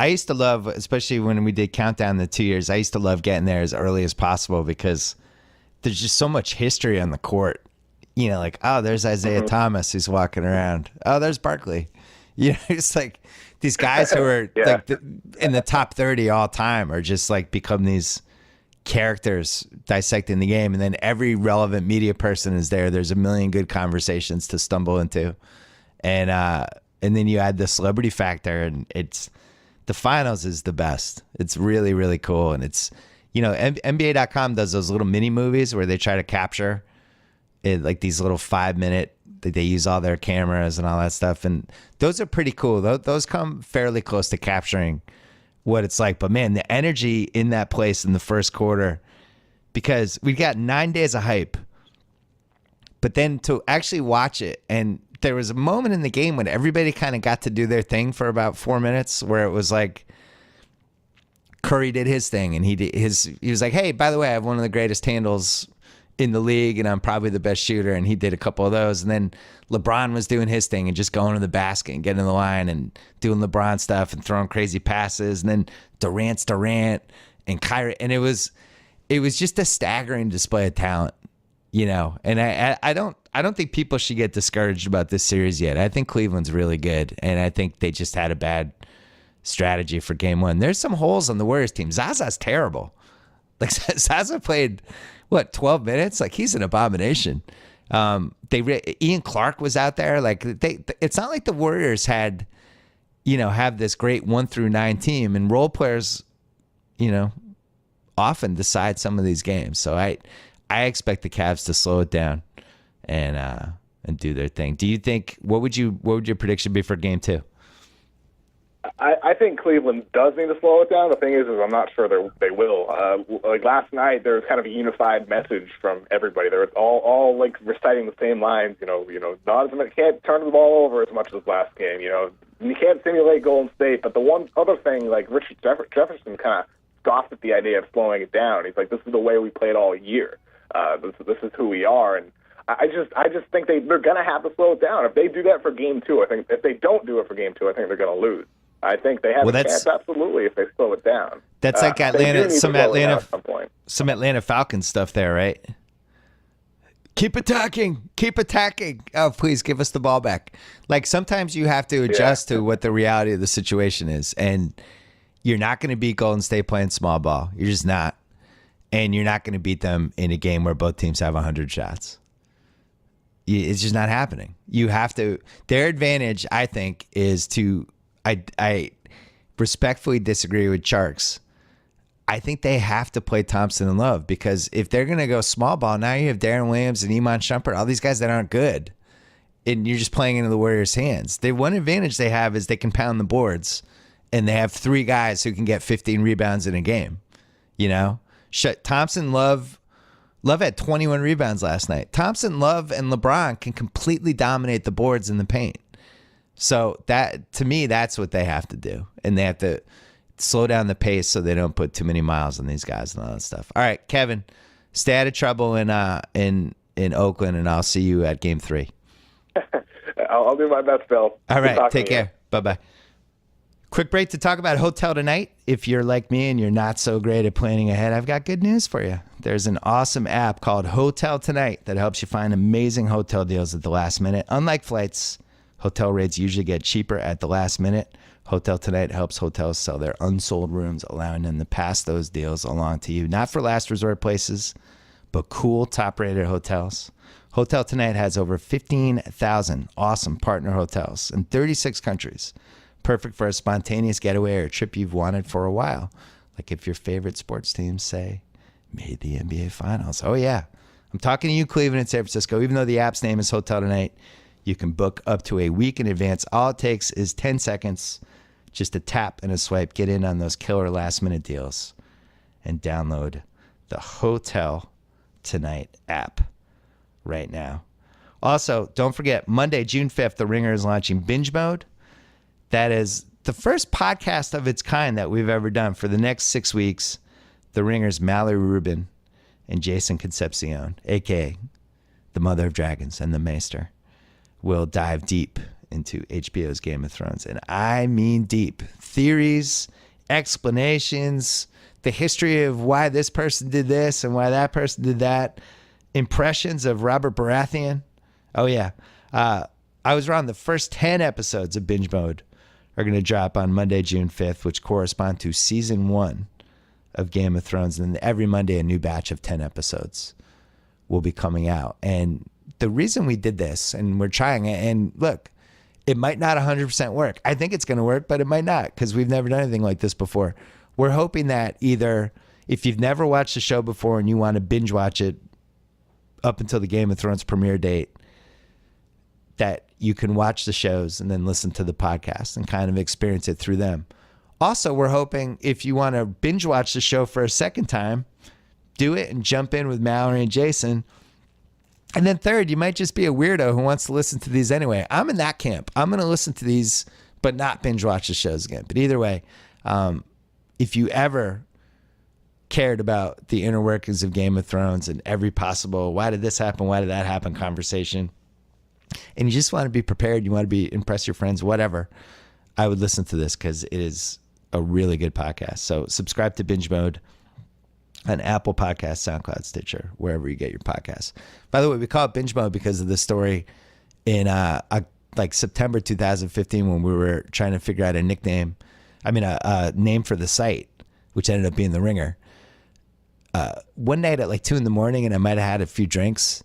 I used to love, especially when we did Countdown the 2 years, I used to love getting there as early as possible because there's just so much history on the court. Like, oh, there's Isaiah Thomas who's walking around. Oh, there's Barkley. It's like these guys who are like in the top 30 all time are just like become these characters dissecting the game. And then every relevant media person is there. There's a million good conversations to stumble into. And then you add the celebrity factor, and the finals is the best. It's really, really cool. And it's, NBA.com does those little mini movies where they try to capture it, like these little 5-minute, they use all their cameras and all that stuff. And those are pretty cool. Those come fairly close to capturing what it's like. But man, the energy in that place in the first quarter, because we got 9 days of hype, but then to actually watch it, and there was a moment in the game when everybody kind of got to do their thing for about 4 minutes, where it was like Curry did his thing, and he was like, hey, by the way, I have one of the greatest handles in the league, and I'm probably the best shooter, and he did a couple of those. And then LeBron was doing his thing and just going to the basket and getting in the line and doing LeBron stuff and throwing crazy passes. And then Durant and Kyrie, and it was just a staggering display of talent, And I don't think people should get discouraged about this series yet. I think Cleveland's really good, and I think they just had a bad strategy for game one. There's some holes on the Warriors team. Zaza's terrible. Like Zaza played 12 minutes? Like, he's an abomination. Ian Clark was out there. Like, it's not like the Warriors had, have this great 1 through 9 team, and role players, often decide some of these games. So I expect the Cavs to slow it down and do their thing. Do you think, what would your prediction be for game 2? I think Cleveland does need to slow it down. The thing is I'm not sure they will. Like last night, there was kind of a unified message from everybody. They were all like reciting the same lines. Can't turn the ball over as much as last game. You can't simulate Golden State. But the one other thing, like Richard Jefferson kind of scoffed at the idea of slowing it down. He's like, this is the way we played all year. This is who we are. And I just think they're going to have to slow it down. If they do that for game 2, I think if they don't do it for game 2, I think they're going to lose. I think they have a chance, absolutely, if they slow it down. That's like some Atlanta Falcons stuff there, right? Keep attacking. Oh, please give us the ball back. Like, sometimes you have to adjust to what the reality of the situation is, and you're not going to beat Golden State playing small ball. You're just not, and you're not going to beat them in a game where both teams have 100 shots. It's just not happening. You have to. Their advantage, I think, is to. I respectfully disagree with Charks. I think they have to play Thompson and Love, because if they're going to go small ball, now you have Darren Williams and Iman Shumpert, all these guys that aren't good, and you're just playing into the Warriors' hands. The one advantage they have is they can pound the boards, and they have 3 guys who can get 15 rebounds in a game. Thompson, Love had 21 rebounds last night. Thompson, Love, and LeBron can completely dominate the boards in the paint. So that, to me, that's what they have to do. And they have to slow down the pace so they don't put too many miles on these guys and all that stuff. All right, Kevin, stay out of trouble in Oakland, and I'll see you at game 3. I'll do my best, Bill. All right, take care. Bye-bye. Quick break to talk about Hotel Tonight. If you're like me and you're not so great at planning ahead, I've got good news for you. There's an awesome app called Hotel Tonight that helps you find amazing hotel deals at the last minute. Unlike flights, hotel rates usually get cheaper at the last minute. Hotel Tonight helps hotels sell their unsold rooms, allowing them to pass those deals along to you. Not for last resort places, but cool, top-rated hotels. Hotel Tonight has over 15,000 awesome partner hotels in 36 countries. Perfect for a spontaneous getaway or a trip you've wanted for a while. Like if your favorite sports teams, say, made the NBA Finals. Oh, yeah. I'm talking to you, Cleveland and San Francisco. Even though the app's name is Hotel Tonight, you can book up to a week in advance. All it takes is 10 seconds, just a tap and a swipe. Get in on those killer last-minute deals and download the Hotel Tonight app right now. Also, don't forget, Monday, June 5th, The Ringer is launching Binge Mode. That is the first podcast of its kind that we've ever done. For the next 6 weeks, The Ringer's Mallory Rubin and Jason Concepcion, a.k.a. the Mother of Dragons and the Maester, will dive deep into HBO's Game of Thrones. And I mean deep. Theories, explanations, the history of why this person did this and why that person did that, impressions of Robert Baratheon. Oh, yeah. I was wrong. The first 10 episodes of Binge Mode are going to drop on Monday, June 5th, which correspond to season 1 of Game of Thrones. And every Monday, a new batch of 10 episodes will be coming out. And the reason we did this, and we're trying it, and look, it might not 100% work. I think it's going to work, but it might not, because we've never done anything like this before. We're hoping that either, if you've never watched the show before and you want to binge watch it up until the Game of Thrones premiere date, that you can watch the shows and then listen to the podcast and kind of experience it through them. Also, we're hoping if you want to binge watch the show for a second time, do it and jump in with Mallory and Jason And then third, you might just be a weirdo who wants to listen to these anyway. I'm in that camp. I'm going to listen to these, but not binge watch the shows again. But either way, if you ever cared about the inner workings of Game of Thrones and every possible, why did this happen? Why did that happen? Conversation. And you just want to be prepared. You want to impress your friends, whatever. I would listen to this because it is a really good podcast. So subscribe to Binge Mode on Apple Podcasts, SoundCloud, Stitcher, wherever you get your podcasts. By the way, we call it Binge Mode because of the story in like September 2015 when we were trying to figure out a name for the site, which ended up being The Ringer. One night at like 2 a.m, and I might have had a few drinks,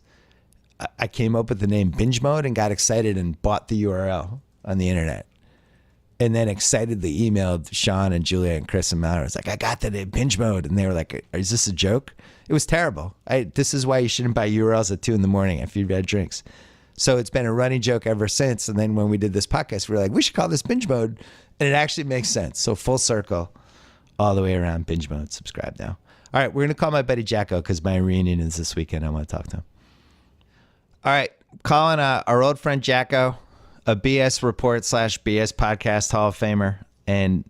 I came up with the name Binge Mode and got excited and bought the URL on the internet. And then excitedly emailed Sean and Julia and Chris and Mallory. I was like, I got the name Binge Mode. And they were like, is this a joke? It was terrible. This is why you shouldn't buy URLs at 2 a.m. after you've had drinks. So it's been a running joke ever since. And then when we did this podcast, we were like, we should call this Binge Mode. And it actually makes sense. So full circle all the way around. Binge Mode. Subscribe now. All right, we're going to call my buddy Jacko because my reunion is this weekend. I want to talk to him. All right, calling our old friend Jacko, a BS report / BS podcast Hall of Famer, and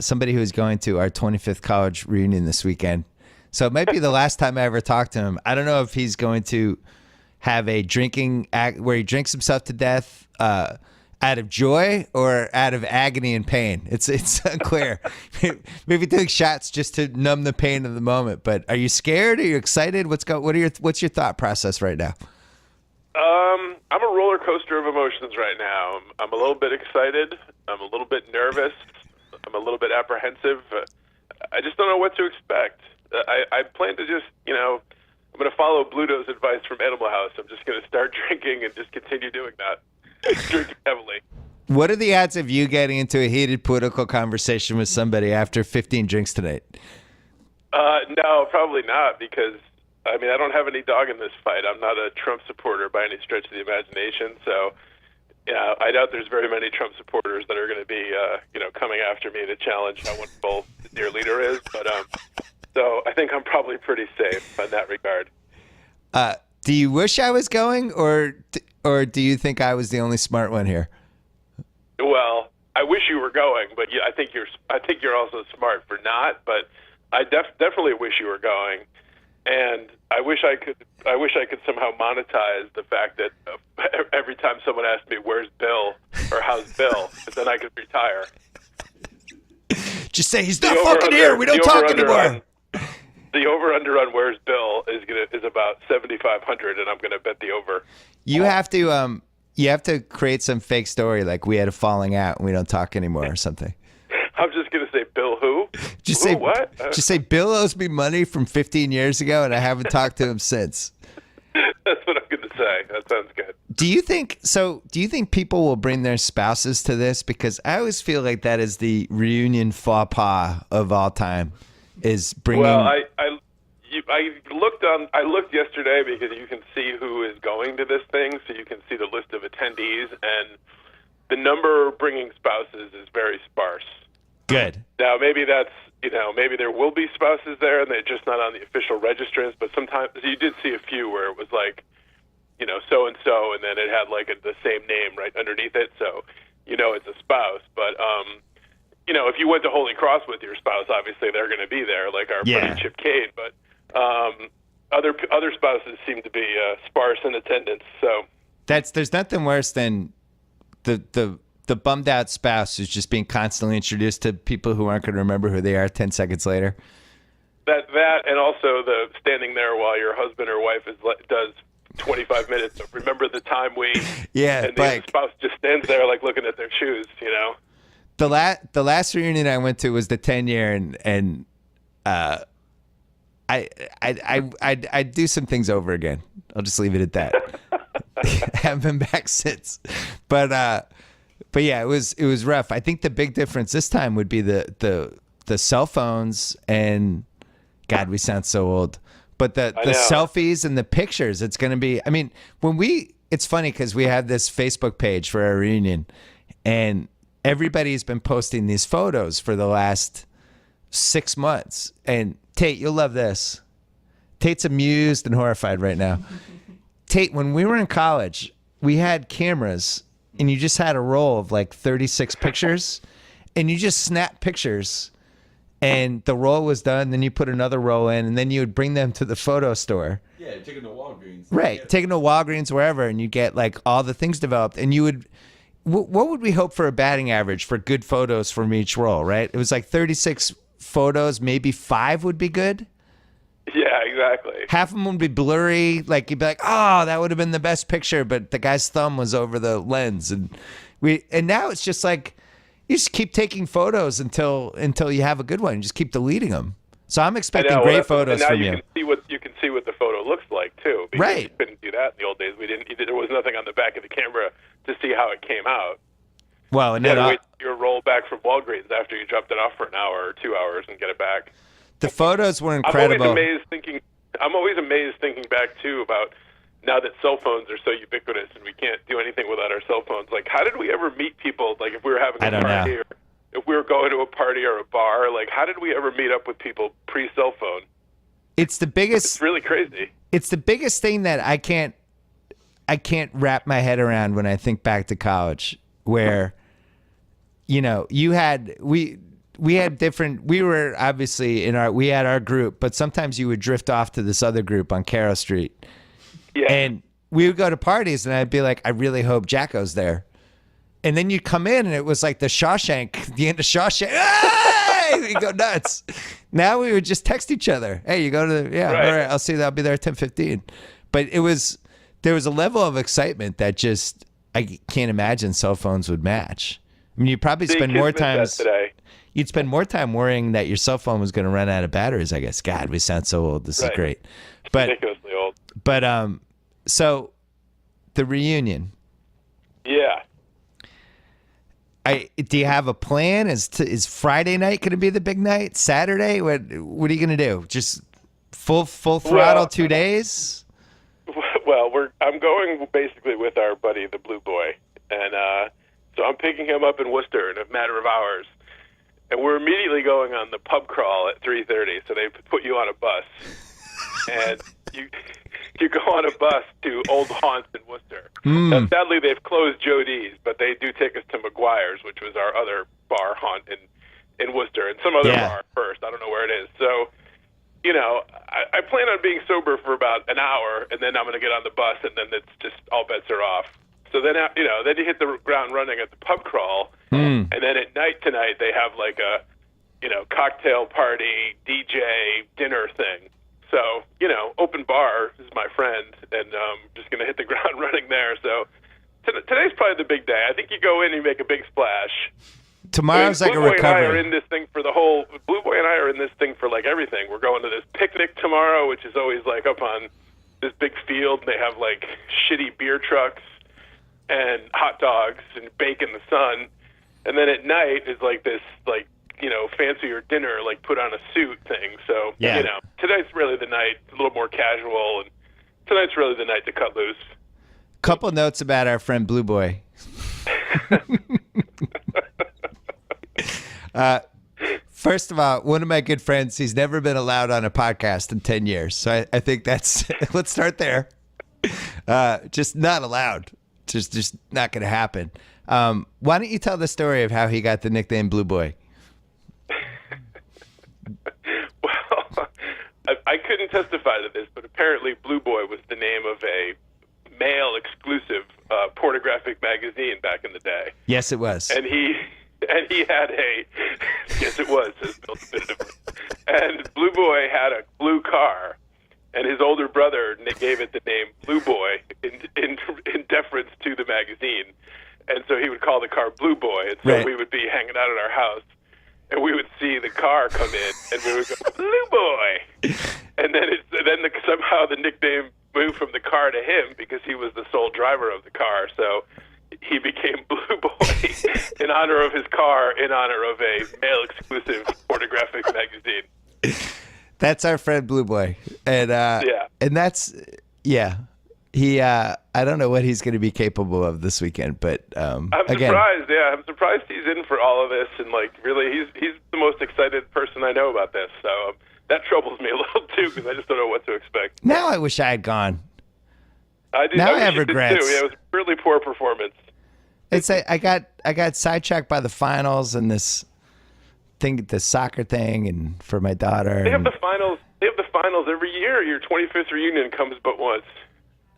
somebody who is going to our 25th college reunion this weekend. So it might be the last time I ever talk to him. I don't know if he's going to have a drinking act where he drinks himself to death out of joy or out of agony and pain. It's unclear. Maybe take shots just to numb the pain of the moment. But are you scared? Are you excited? What's your thought process right now? I'm a roller coaster of emotions right now. I'm a little bit excited. I'm a little bit nervous. I'm a little bit apprehensive. I just don't know what to expect. I plan to just, I'm going to follow Bluto's advice from Animal House. I'm just going to start drinking and just continue doing that. Drinking heavily. What are the odds of you getting into a heated political conversation with somebody after 15 drinks tonight? No, probably not, because I don't have any dog in this fight. I'm not a Trump supporter by any stretch of the imagination. So, yeah, I doubt there's very many Trump supporters that are going to be, coming after me to challenge how wonderful the dear leader is. But so I think I'm probably pretty safe in that regard. Do you wish I was going, or do you think I was the only smart one here? Well, I wish you were going, but I think you're also smart for not. But I definitely wish you were going. And I wish I could somehow monetize the fact that every time someone asks me, where's Bill or how's Bill, but then I could retire. Just say he's not fucking here. We don't talk anymore. The over-under on where's Bill is about 7,500, and I'm going to bet the over. You have to create some fake story like we had a falling out and we don't talk anymore or something. I'm just going to say, Bill who? Just who, say what? Just say Bill owes me money from 15 years ago and I haven't talked to him since. That's what I'm going to say. That sounds good. Do you think people will bring their spouses to this? Because I always feel like that is the reunion faux pas of all time, is bringing... Well, I looked yesterday because you can see who is going to this thing, so you can see the list of attendees, and the number bringing spouses is very sparse. Good. Now, maybe that's, maybe there will be spouses there and they're just not on the official registrants, but sometimes you did see a few where it was like, so-and-so, and then it had like the same name right underneath it, so it's a spouse. But, if you went to Holy Cross with your spouse, obviously they're going to be there, like our buddy Chip Cade, but other spouses seem to be sparse in attendance. So there's nothing worse than the bummed out spouse who's just being constantly introduced to people who aren't going to remember who they are 10 seconds later. That and also the standing there while your husband or wife does 25 minutes of remember the time we and the spouse just stands there like looking at their shoes, The last reunion I went to was the 10-year and I'd do some things over again. I'll just leave it at that. Haven't been back since. But yeah, it was rough. I think the big difference this time would be the cell phones and God, we sound so old. But the selfies and the pictures, it's going to be, it's funny because we have this Facebook page for our reunion and everybody's been posting these photos for the last 6 months. And Tate, you'll love this. Tate's amused and horrified right now. Tate, when we were in college, we had cameras, and you just had a roll of like 36 pictures, and you just snap pictures, and the roll was done. Then you put another roll in, and then you would bring them to the photo store. Yeah, take it to Walgreens. Right, Yeah. take them to Walgreens, wherever, and you get like all the things developed, and you would. What would we hope for a batting average for good photos from each roll? Right, it was like 36 photos, maybe 5 would be good. Yeah, exactly. Half of them would be blurry. Like you'd be like, "Oh, that would have been the best picture," but the guy's thumb was over the lens, and now it's just like you just keep taking photos until you have a good one. You just keep deleting them. So I'm expecting great photos now from you. You can see what the photo looks like too. Because Right. You couldn't do that in the old days. We didn't. There was nothing on the back of the camera to see how it came out. Well, and You had then to wait till you roll back from Walgreens after you dropped it off for an hour or 2 hours and get it back. the photos were incredible. I'm always amazed thinking back too about now that cell phones are so ubiquitous and we can't do anything without our cell phones. Like, how did we ever meet people? Like, if we were having I a don't party, know. or if we were going to a party or a bar, like, how did we ever meet up with people pre-cell phone? It's the biggest. It's really crazy. It's the biggest thing that I can't wrap my head around when I think back to college, where, we had different. We were obviously we had our group, but sometimes you would drift off to this other group on Carroll Street, Yeah. and we would go to parties, and I'd be like, I really hope Jacko's there, and then you'd come in, and it was like the end of Shawshank. Hey! We go nuts. Now we would just text each other. Hey, you go to Right. all right. I'll see you. I'll be there at 10:15. But there was a level of excitement that just I can't imagine cell phones would match. I mean, you probably See, spend kids more miss that time. today. You'd spend more time worrying that your cell phone was going to run out of batteries. I guess. God, we sound so old. This is Right. great. But Ridiculously old. so the reunion. Yeah. Do you have a plan? Is Friday night going to be the big night? Saturday? What are you going to do? Just full throttle 2 days? Well, I'm going basically with our buddy, the Blue Boy, and so I'm picking him up in Worcester in a matter of hours, and we're immediately going on the pub crawl at 3:30. So they put you on a bus, and you go on a bus to Old Haunts in Worcester. Now, sadly, they've closed Joe D's, but they do take us to McGuire's, which was our other bar haunt in Worcester, and some other bar first. I don't know where it is. So, I plan on being sober for about an hour, and then I'm going to get on the bus, and then it's just all bets are off. So then, then you hit the ground running at the pub crawl, and then at night tonight they have like a, cocktail party, DJ, dinner thing. So, open bar is my friend, and just going to hit the ground running there. So today's probably the big day. I think you go in, you make a big splash. Tomorrow's like a Blue Boy and I are recovery. in this thing for the whole. Blue Boy and I are in this thing for like everything. We're going to this picnic tomorrow, which is always like up on this big field. And they have like shitty beer trucks and hot dogs and bake in the sun. And then at night is like this like fancier dinner, like put on a suit thing. So tonight's really the night. It's a little more casual, and tonight's really the night to cut loose. Couple notes about our friend Blue Boy. First of all, one of my good friends, he's never been allowed on a podcast in 10 years. So I think that's, let's start there. Just not allowed. Just not going to happen. Why don't you tell the story of how he got the nickname Blue Boy? Well, I couldn't testify to this, but apparently Blue Boy was the name of a male-exclusive pornographic magazine back in the day. Yes, it was. And he had yes, it was. Says Bill definitively. And Blue Boy had a blue car, and his older brother gave it the name Blue Boy in deference to the magazine. And so he would call the car Blue Boy, and so we would be hanging out at our house, and we would see the car come in, and we would go, Blue Boy! And then somehow the nickname moved from the car to him because he was the sole driver of the car, so he became Blue Boy in honor of his car, in honor of a male-exclusive pornographic magazine. That's our friend Blue Boy. And and that's he I don't know what he's going to be capable of this weekend, but I'm surprised. Yeah, I'm surprised he's in for all of this, and like really, he's the most excited person I know about this. So that troubles me a little too because I just don't know what to expect. Now I wish I had gone. I did. Now I wish have you did regrets. too. Yeah, it was a really poor performance. It's I got sidetracked by the finals and this thing, the soccer thing, and for my daughter. They have and- the finals. They have the finals every year. Your 25th reunion comes but once.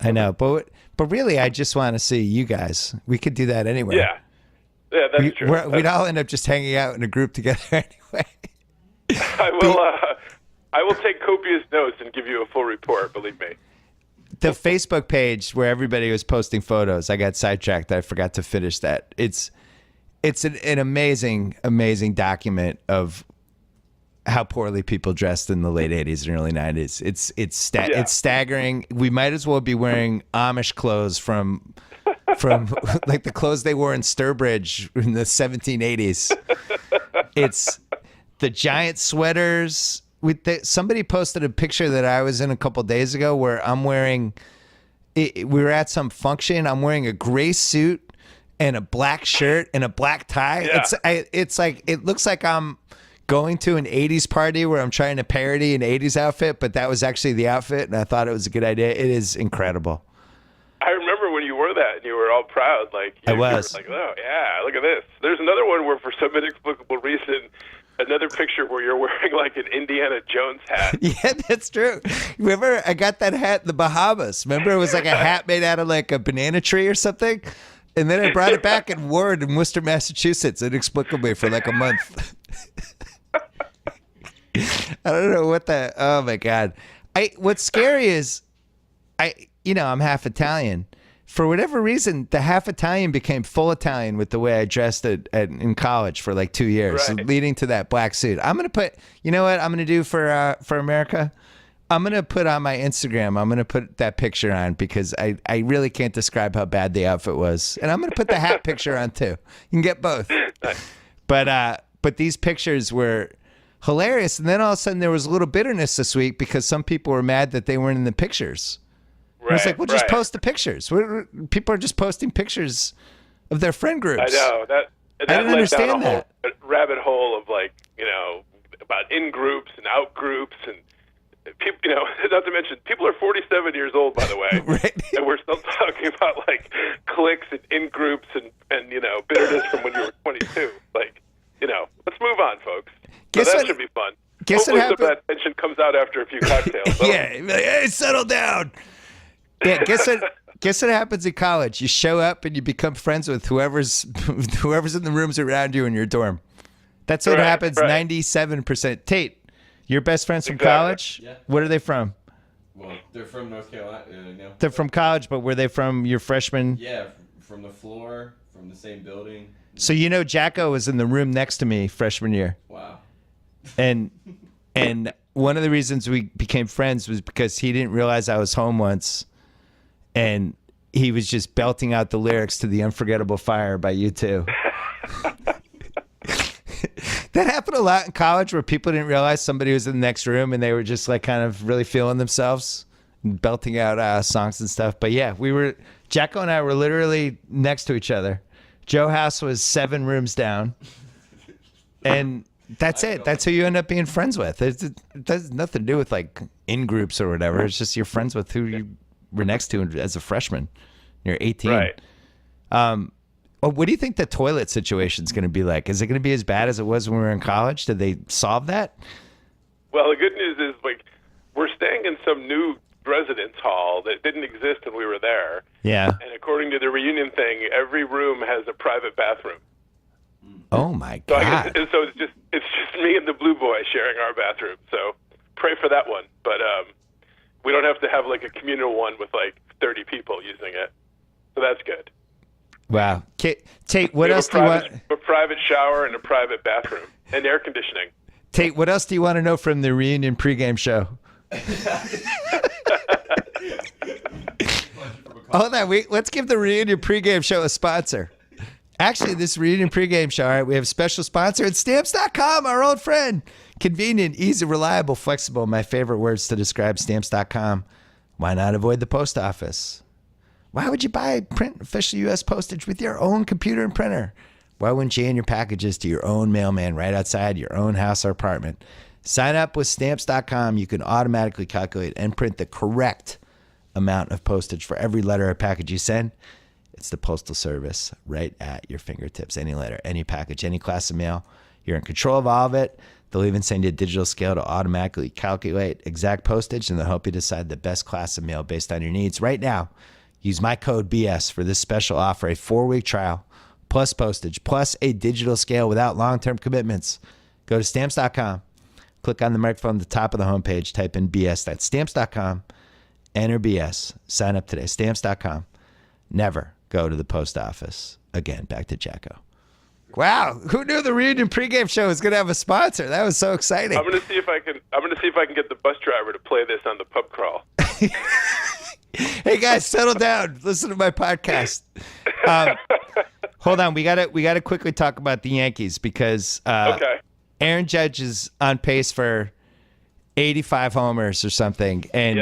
I know, but really, I just want to see you guys. We could do that anywhere. Yeah, that's true. We'd all end up just hanging out in a group together anyway. I will take copious notes and give you a full report. Believe me. The Facebook page where everybody was posting photos, I got sidetracked. I forgot to finish that. It's an amazing document of how poorly people dressed in the late 80s and early 90s. It's staggering. We might as well be wearing Amish clothes from like the clothes they wore in Sturbridge in the 1780s. It's the giant sweaters. Somebody posted a picture that I was in a couple days ago where I'm wearing. We were at some function. I'm wearing a gray suit and a black shirt and a black tie. Yeah. It's like it looks like I'm going to an 80s party where I'm trying to parody an 80s outfit, but that was actually the outfit, and I thought it was a good idea. It is incredible. I remember when you wore that and you were all proud. Like I you was were like, oh yeah, look at this. There's another one where, for some inexplicable reason, another picture where you're wearing like an Indiana Jones hat. Yeah, that's true. Remember, I got that hat in the Bahamas. Remember, it was like a hat made out of like a banana tree or something. And then I brought it back and wore it in Worcester, Massachusetts, inexplicably for like a month. I don't know what the. Oh my God! What's scary is, I'm half Italian. For whatever reason, the half Italian became full Italian with the way I dressed in college for like 2 years, Right. leading to that black suit. I'm gonna put. You know what I'm gonna do for America? I'm gonna put on my Instagram. I'm gonna put that picture on because I really can't describe how bad the outfit was, and I'm gonna put the hat picture on too. You can get both. But these pictures were hilarious, and then all of a sudden there was a little bitterness this week because some people were mad that they weren't in the pictures. Right, It's like, well, just right. post the pictures. People are just posting pictures of their friend groups. I know that. I That didn't led understand down a that. whole rabbit hole of like about in groups and out groups and people. Not to mention people are 47 years old, by the way, Right. and we're still talking about like cliques and in groups and bitterness from when you were 22. Like let's move on, folks. Guess that what- should be fun. guess what Hopefully some of happened- that tension comes out after a few cocktails. Yeah, like, hey, settle down. Yeah, guess what happens in college? You show up and you become friends with whoever's in the rooms around you in your dorm. That's what Right, happens. right. 97%. Tate, your best friends from Exactly. college? Yeah. What are they from? Well, they're from North Carolina. They're from college, but were they from your freshman? Yeah, from the floor, from the same building. So Jacko was in the room next to me freshman year. Wow. And one of the reasons we became friends was because he didn't realize I was home once, and he was just belting out the lyrics to The Unforgettable Fire by U2. That happened a lot in college where people didn't realize somebody was in the next room and they were just like kind of really feeling themselves and belting out songs and stuff. But yeah, Jacko and I were literally next to each other. Joe House was 7 rooms down. And that's it. That's who you end up being friends with. It has nothing to do with like in groups or whatever. It's just you're friends with who you were next to as a freshman. You're 18. Right. What do you think the toilet situation is going to be like? Is it going to be as bad as it was when we were in college? Did they solve that? Well, the good news is like we're staying in some new residence hall that didn't exist when we were there. Yeah. And according to the reunion thing, every room has a private bathroom. Oh my So, God. so it's just me and the blue boy sharing our bathroom. So pray for that one. But we don't have to have like a communal one with like 30 people using it. So that's good. Wow. Tate, what We have else do you want? a private shower and a private bathroom and air conditioning. Tate, what else do you want to know from the reunion pregame show? Hold on, let's give the reunion pregame show a sponsor. Actually, this reunion pregame show, all right, we have a special sponsor. It's Stamps.com, our old friend. Convenient, easy, reliable, flexible. My favorite words to describe Stamps.com. Why not avoid the post office? Why would you print official U.S. postage with your own computer and printer? Why wouldn't you hand your packages to your own mailman right outside your own house or apartment? Sign up with Stamps.com. You can automatically calculate and print the correct amount of postage for every letter or package you send. It's the Postal Service right at your fingertips. Any letter, any package, any class of mail. You're in control of all of it. They'll even send you a digital scale to automatically calculate exact postage, and they'll help you decide the best class of mail based on your needs. Right now, use my code BS for this special offer, a 4-week trial, plus postage, plus a digital scale without long-term commitments. Go to Stamps.com, click on the microphone at the top of the homepage, type in BS. That's Stamps.com, enter BS. Sign up today. Stamps.com. Never go to the post office again. Back to Jacko. Wow, who knew the Reunion pregame show was going to have a sponsor? That was so exciting. I'm going to see if I can get the bus driver to play this on the pub crawl. Hey guys, settle down. Listen to my podcast. Hold on, we gotta quickly talk about the Yankees because Okay. Aaron Judge is on pace for 85 homers or something, and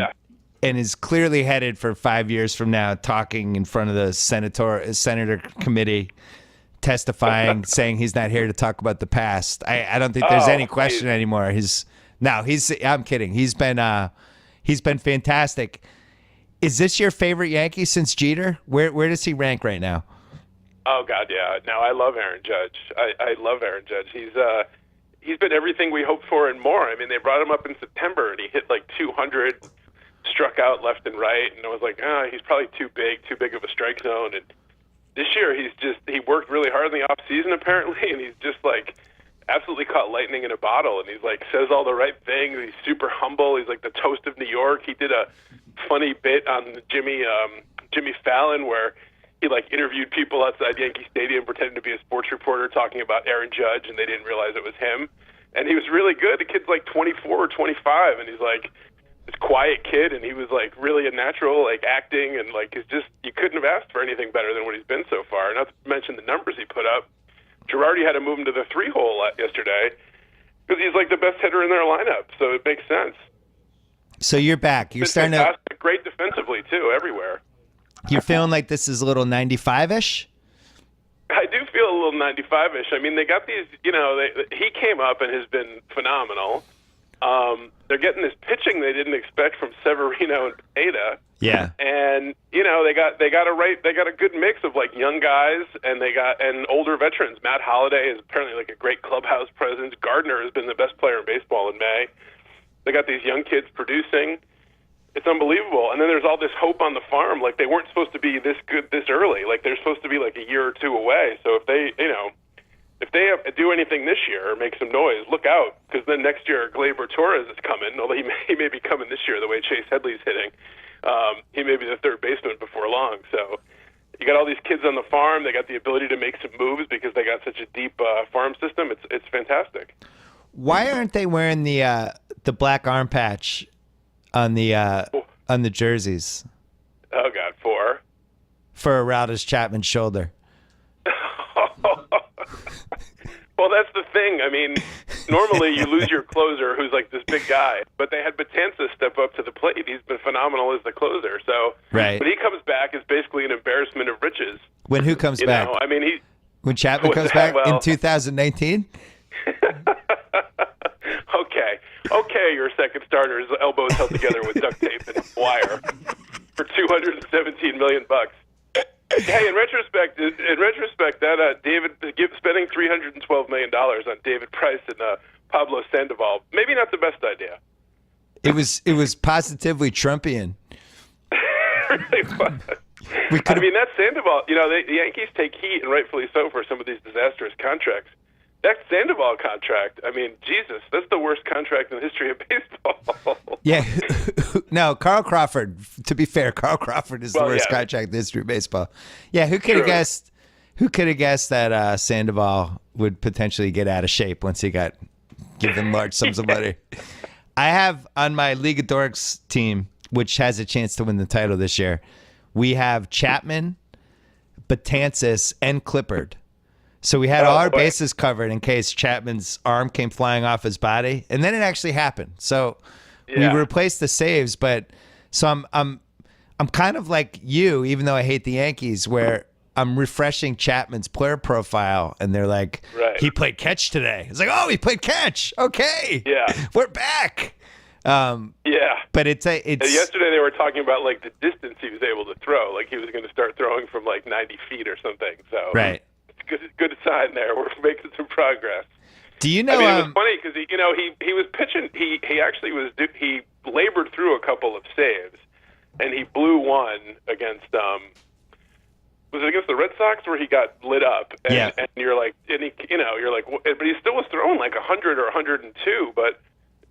is clearly headed for 5 years from now, talking in front of the senator committee, testifying, saying he's not here to talk about the past. I don't think there's any question anymore. I'm kidding. He's been fantastic. Is this your favorite Yankee since Jeter? Where does he rank right now? Oh God, yeah. No, I love Aaron Judge. I love Aaron Judge. He's been everything we hoped for and more. I mean, they brought him up in September and he hit like 200, struck out left and right, and I was like, he's probably too big of a strike zone. And this year he worked really hard in the off season apparently, and he's just like absolutely caught lightning in a bottle, and he's like says all the right things. He's super humble. He's like the toast of New York. He did a funny bit on Jimmy Fallon where he like interviewed people outside Yankee Stadium pretending to be a sports reporter talking about Aaron Judge, and they didn't realize it was him. And he was really good. The kid's like 24 or 25, and he's like this quiet kid, and he was like really a natural, like acting, and like it's just you couldn't have asked for anything better than what he's been so far. Not to mention the numbers he put up. Girardi had to move him to the 3-hole yesterday because he's like the best hitter in their lineup, so it makes sense. So you're back. You're starting to great defensively too, everywhere. You're feeling like this is a little 95-ish? I do feel a little 95-ish. I mean, they got these, he came up and has been phenomenal. They're getting this pitching they didn't expect from Severino and Pineda. Yeah. And, they got a good mix of like young guys and older veterans. Matt Holliday is apparently like a great clubhouse presence. Gardner has been the best player in baseball in May. They got these young kids producing. It's unbelievable. And then there's all this hope on the farm. Like they weren't supposed to be this good this early. Like they're supposed to be like a year or two away. So if they do anything this year or make some noise, look out, because then next year Gleyber Torres is coming. Although he may be coming this year the way Chase Headley's hitting. He may be the third baseman before long. So you got all these kids on the farm. They got the ability to make some moves because they got such a deep farm system. It's fantastic. Why aren't they wearing the black arm patch on the jerseys? Oh God, for Aroldis Chapman's shoulder. Well, that's the thing. I mean, normally you lose your closer, who's like this big guy, but they had Betances step up to the plate. He's been phenomenal as the closer. So right. When he comes back, it's basically an embarrassment of riches. When who comes back? I mean, when Chapman comes back in 2019. Okay, your second starter's elbows held together with duct tape and wire for $217 million. Hey, in retrospect, that spending $312 million on David Price and Pablo Sandoval, maybe not the best idea. It was positively Trumpian. Really was. I mean, that Sandoval. The Yankees take heat, and rightfully so, for some of these disastrous contracts. That Sandoval contract, I mean, Jesus, that's the worst contract in the history of baseball. Yeah. No, Carl Crawford, to be fair, Carl Crawford is the worst contract in the history of baseball. Yeah, who could have guessed that Sandoval would potentially get out of shape once he got given large sums of money? I have on my League of Dorks team, which has a chance to win the title this year, we have Chapman, Betances, and Clippard. So we had all our bases covered in case Chapman's arm came flying off his body, and then it actually happened. So we replaced the saves, but so I'm kind of like you, even though I hate the Yankees, where I'm refreshing Chapman's player profile, and they're like, he played catch today. It's like, oh, he played catch. Okay, yeah, we're back. Yeah. But it's And yesterday they were talking about like the distance he was able to throw. Like he was going to start throwing from like 90 feet or something. So right. It's good sign there. We're making some progress. Do you know? I mean, it was funny because he was pitching. He actually he labored through a couple of saves, and he blew one against was it against the Red Sox where he got lit up? And, yeah. And you're like, you're like, but he still was throwing like 100 or 102, but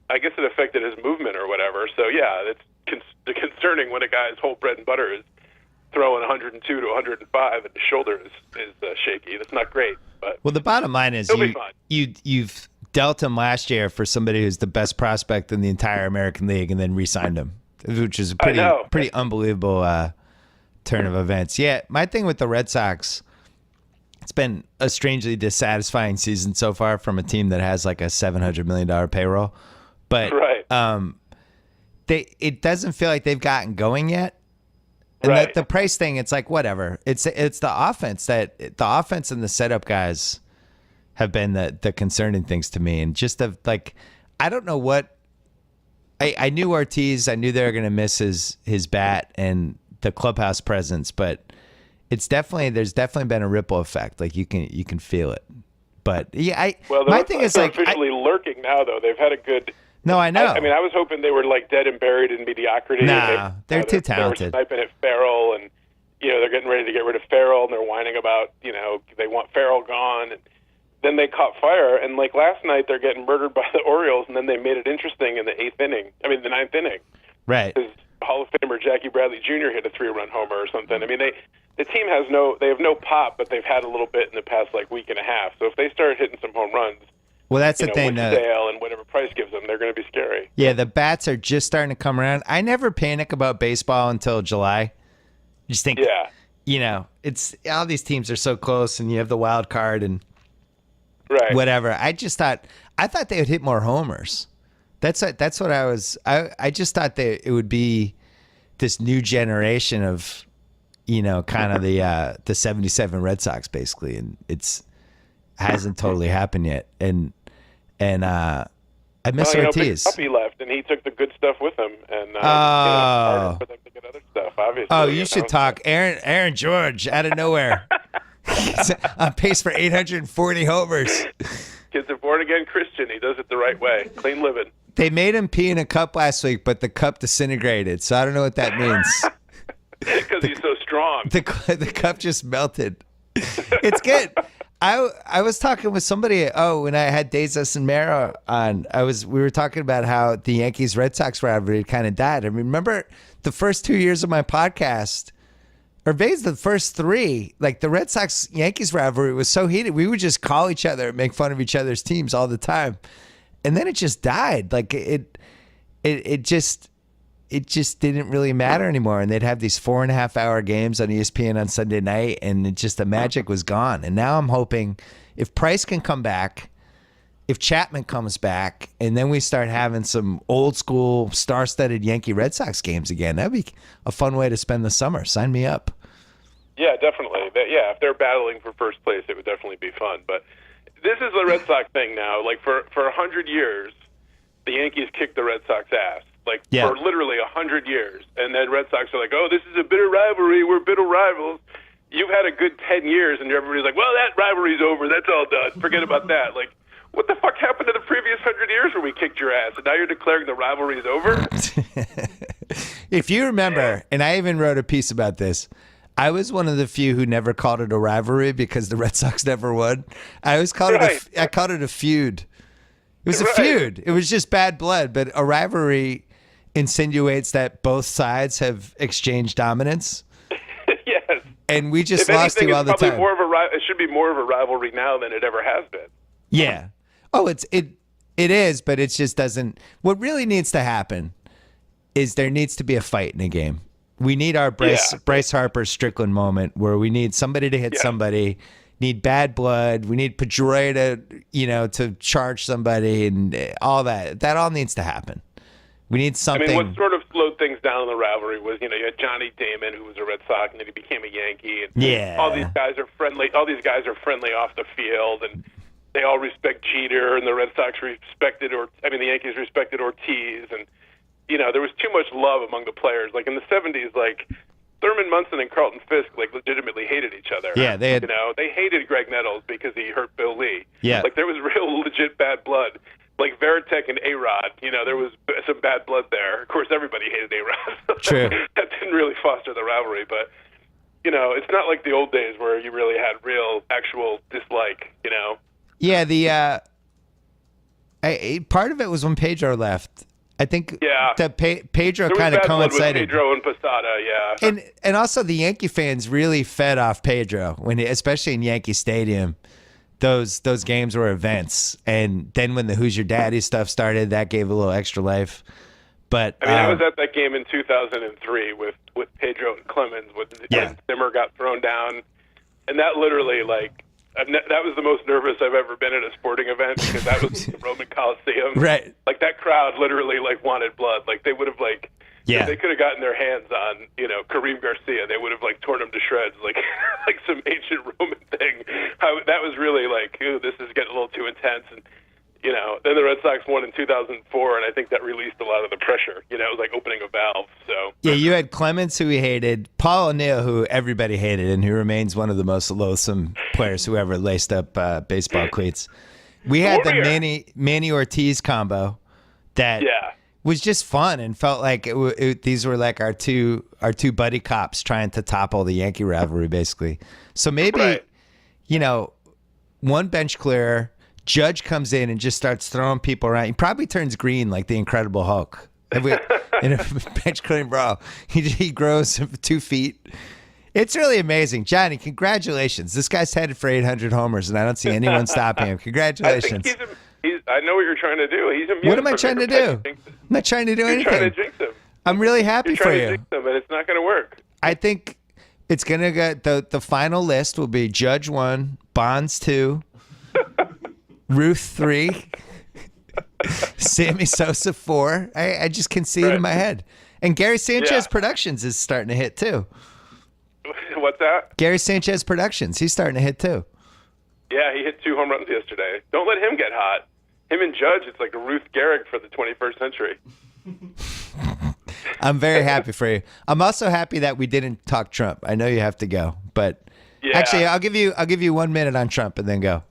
I guess it affected his movement or whatever. So yeah, it's concerning when a guy's whole bread and butter is throwing 102 to 105 and his shoulder is shaky. That's not great. But well, the bottom line is you've dealt him last year for somebody who's the best prospect in the entire American League, and then re-signed him, which is a pretty unbelievable turn of events. Yeah, my thing with the Red Sox, it's been a strangely dissatisfying season so far from a team that has like a $700 million payroll, but it doesn't feel like they've gotten going yet. And the price thing, it's like whatever. It's the offense and the setup guys have been the concerning things to me. And just I don't know what I knew Ortiz. I knew they were going to miss his bat and the clubhouse presence, but there's definitely been a ripple effect. Like you can feel it. But yeah, my thing is like officially lurking now though. They've had a good. No, I know. I mean, I was hoping they were like dead and buried in mediocrity. Nah, they're too talented. They were sniping at Farrell, and they're getting ready to get rid of Farrell, and they're whining about they want Farrell gone, and then they caught fire. And like last night, they're getting murdered by the Orioles, and then they made it interesting in the the ninth inning. Right. Because Hall of Famer Jackie Bradley Jr. hit a 3-run homer or something. I mean, the team have no pop, but they've had a little bit in the past like week and a half. So if they start hitting some home runs. Well, that's the thing. Sale and whatever price gives them, they're going to be scary. Yeah, the bats are just starting to come around. I never panic about baseball until July. Just think, it's all these teams are so close, and you have the wild card and whatever. I thought they would hit more homers. That's what I was. I just thought that it would be this new generation of, kind of the '77 Red Sox basically, and it hasn't totally happened yet. And I miss Ortiz. Puppy left, and he took the good stuff with him, and harder for them to get other stuff. Obviously. Oh, you should talk, Aaron George out of nowhere. He's on pace for 840 homers. Kid's a born-again Christian. He does it the right way. Clean living. They made him pee in a cup last week, but the cup disintegrated, so I don't know what that means. Because he's so strong. The cup just melted. It's good. I was talking with somebody. When I had Dezas and Mara on, we were talking about how the Yankees Red Sox rivalry kind of died. I remember the first 2 years of my podcast, or basically the first 3, like the Red Sox Yankees rivalry was so heated. We would just call each other and make fun of each other's teams all the time, and then it just died. Like it just didn't really matter anymore. And they'd have these 4.5-hour games on ESPN on Sunday night, and the magic was gone. And now I'm hoping if Price can come back, if Chapman comes back, and then we start having some old school star-studded Yankee Red Sox games again, that'd be a fun way to spend the summer. Sign me up. Yeah, definitely. If they're battling for first place, it would definitely be fun. But this is the Red Sox thing now. Like for 100 years, the Yankees kicked the Red Sox ass. For literally 100 years. And then Red Sox are like, oh, this is a bitter rivalry. We're bitter rivals. You've had a good 10 years, and everybody's like, well, that rivalry's over. That's all done. Forget about that. Like, what the fuck happened to the previous 100 years where we kicked your ass, and now you're declaring the rivalry is over? If you remember, and I even wrote a piece about this, I was one of the few who never called it a rivalry because the Red Sox never won. I always called I called it a feud. It was a feud. It was just bad blood, but a rivalry insinuates that both sides have exchanged dominance. Yes. And we just lost to all the time. It should be more of a rivalry now than it ever has been. Yeah. Oh, it is, but it just doesn't. What really needs to happen is there needs to be a fight in a game. We need our Bryce Harper Strickland moment where we need somebody to hit somebody, need bad blood. We need Pedroia to charge somebody and all that. That all needs to happen. We need something. I mean, what sort of slowed things down in the rivalry was, you had Johnny Damon, who was a Red Sox, and then he became a Yankee. And all these guys are friendly. All these guys are friendly off the field, and they all respect Jeter, and the Red Sox respected, the Yankees respected Ortiz, and there was too much love among the players. Like in the '70s, like Thurman Munson and Carlton Fisk like legitimately hated each other. Yeah, they had. They hated Greg Nettles because he hurt Bill Lee. Yeah, like there was real legit bad blood. Like Veritek and A-Rod, there was some bad blood there. Of course, everybody hated A-Rod. True. That didn't really foster the rivalry, but it's not like the old days where you really had real, actual dislike. Yeah, the part of it was when Pedro left. I think that Pedro kind of coincided. With Pedro and Posada, yeah. And also the Yankee fans really fed off Pedro especially in Yankee Stadium. Those games were events, and then when the "Who's Your Daddy" stuff started, that gave a little extra life. But I was at that game in 2003 with Pedro and Clemens when Zimmer got thrown down, and that literally that was the most nervous I've ever been at a sporting event because that was the Roman Coliseum. Right. Like that crowd literally wanted blood. Like they would have if they could have gotten their hands on, Kareem Garcia, they would have torn him to shreds like some ancient Roman thing. That was really ooh, this is getting a little too intense. And then the Red Sox won in 2004, and I think that released a lot of the pressure. It was like opening a valve. So yeah, you had Clemens, who he hated, Paul O'Neill, who everybody hated, and who remains one of the most loathsome players who ever laced up baseball cleats. We had the Manny Ortiz combo that was just fun and felt like these were like our two buddy cops trying to topple the Yankee rivalry, basically. So maybe, one bench clearer. Judge comes in and just starts throwing people around. He probably turns green like the Incredible Hulk. In a bench clearing brawl, he grows 2 feet. It's really amazing. Johnny, congratulations. This guy's headed for 800 homers, and I don't see anyone stopping him. Congratulations. I know what you're trying to do. He's immune. What am I trying to do? I'm not trying to do anything. You're trying to jinx him. I'm really happy for you. You're trying to jinx him, and it's not going to work. I think it's going to get the final list will be Judge 1, Bonds 2, Ruth 3, Sammy Sosa 4. I just can see it in my head. And Gary Sanchez Productions is starting to hit too. What's that? Gary Sanchez Productions. He's starting to hit too. Yeah, he hit 2 home runs yesterday. Don't let him get hot. Him and Judge, it's like a Ruth Gehrig for the 21st century. I'm very happy for you. I'm also happy that we didn't talk Trump. I know you have to go, but actually, I'll give you 1 minute on Trump and then go.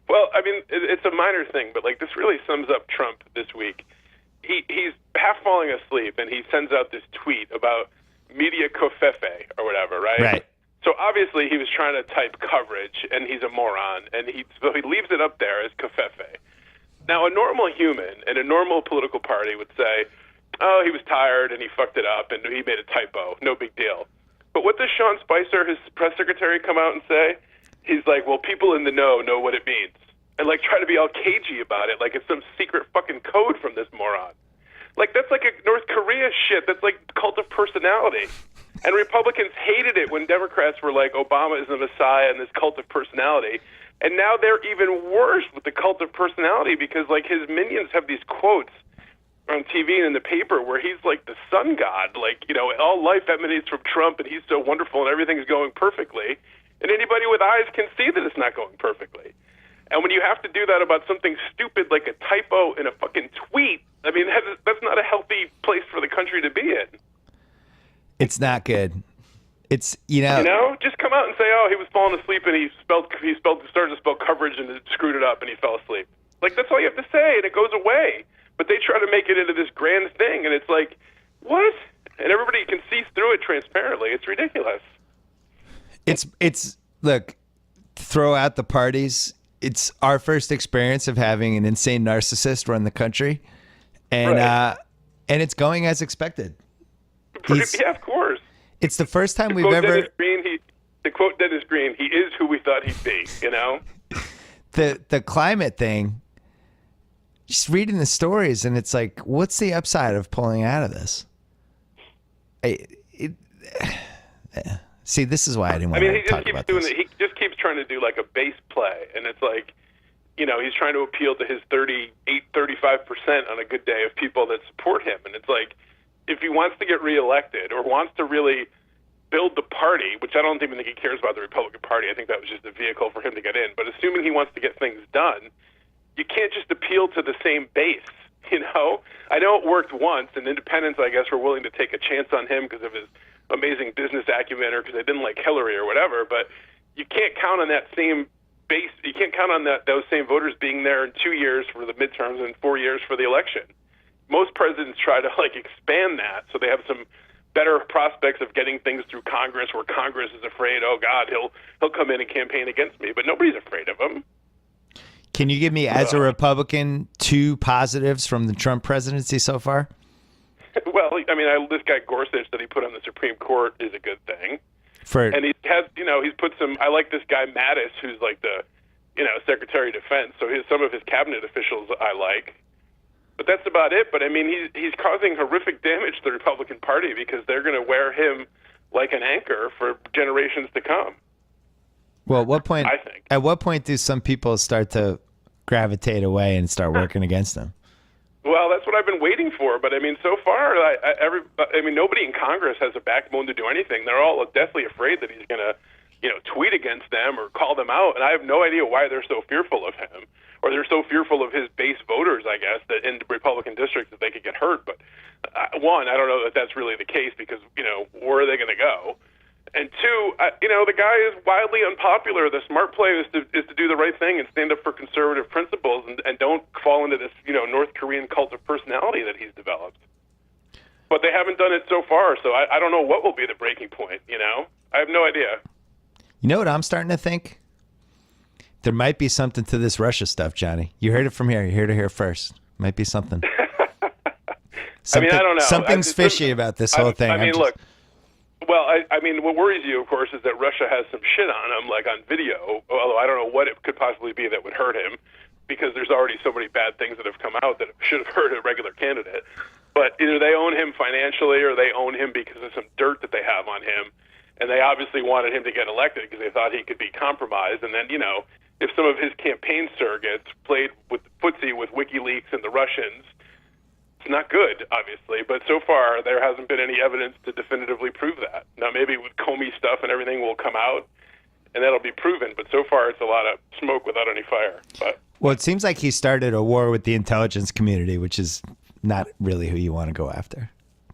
Well, I mean, it's a minor thing, but this really sums up Trump this week. He's half falling asleep, and he sends out this tweet about media covfefe or whatever, right? Right. So obviously he was trying to type coverage, and he's a moron, and so he leaves it up there as covfefe. Now, a normal human in a normal political party would say, oh, he was tired, and he fucked it up, and he made a typo. No big deal. But what does Sean Spicer, his press secretary, come out and say? He's like, well, people in the know what it means. And try to be all cagey about it, like it's some secret fucking code from this moron. That's like a North Korea shit. That's like cult of personality. And Republicans hated it when Democrats were like, Obama is the Messiah and this cult of personality. And now they're even worse with the cult of personality because his minions have these quotes on TV and in the paper where he's like the sun god. All life emanates from Trump and he's so wonderful and everything's going perfectly. And anybody with eyes can see that it's not going perfectly. And when you have to do that about something stupid like a typo in a fucking tweet, I mean, that's not a healthy place for the country to be in. It's not good. It's, just come out and say, oh, he was falling asleep and he started to spell coverage and it screwed it up and he fell asleep. That's all you have to say and it goes away. But they try to make it into this grand thing and it's like, what? And everybody can see through it transparently. It's ridiculous. It's look, throw out the parties. It's our first experience of having an insane narcissist run the country, and and it's going as expected. Yeah, of course. It's the first time we've ever. To quote Dennis Green, he is who we thought he'd be. The climate thing. Just reading the stories, and it's like, what's the upside of pulling out of this? See, this is why I didn't want to talk about this. He just keeps trying to do a base play, and it's like, he's trying to appeal to his 35% on a good day of people that support him, and it's like, if he wants to get reelected or wants to really, build the party, which I don't even think he cares about the Republican Party. I think that was just a vehicle for him to get in. But assuming he wants to get things done, you can't just appeal to the same base. You know, I know it worked once, and independents, I guess, were willing to take a chance on him because of his amazing business acumen or because they didn't like Hillary or whatever. But you can't count on that same base. You can't count on those same voters being there in 2 years for the midterms and 4 years for the election. Most presidents try to like expand that so they have some better prospects of getting things through Congress, where Congress is afraid, oh God, he'll come in and campaign against me, but nobody's afraid of him. Can you give me, as a Republican, 2 positives from the Trump presidency so far? Well, I mean, this guy Gorsuch that he put on the Supreme Court is a good thing. And he has, he's put some. I like this guy Mattis, who's like the, Secretary of Defense. So some of his cabinet officials I like. But that's about it. But I mean, he's causing horrific damage to the Republican Party because they're going to wear him like an anchor for generations to come. Well, at what point do some people start to gravitate away and start working against him? Well, that's what I've been waiting for. But I mean, so far, nobody in Congress has a backbone to do anything. They're all deathly afraid that he's going to, tweet against them or call them out. And I have no idea why they're so fearful of him, or they're so fearful of his base voters, I guess, that in Republican districts that they could get hurt. But one, I don't know that that's really the case because, where are they going to go? And two, the guy is wildly unpopular. The smart play is to do the right thing and stand up for conservative principles and don't fall into this, North Korean cult of personality that he's developed. But they haven't done it so far, so I don't know what will be the breaking point, I have no idea. You know what I'm starting to think? There might be something to this Russia stuff, Johnny. You heard it from here. You're here to hear first. Might be something. I don't know. Something's fishy about this whole thing. Look. Well, what worries you, of course, is that Russia has some shit on him, like on video, although I don't know what it could possibly be that would hurt him, because there's already so many bad things that have come out that should have hurt a regular candidate. But either they own him financially or they own him because of some dirt that they have on him, and they obviously wanted him to get elected because they thought he could be compromised. And then, if some of his campaign surrogates played with footsie with WikiLeaks and the Russians, it's not good, obviously, but so far there hasn't been any evidence to definitively prove that. Now, maybe with Comey stuff and everything will come out, and that'll be proven, but so far it's a lot of smoke without any fire. Well, it seems like he started a war with the intelligence community, which is not really who you want to go after.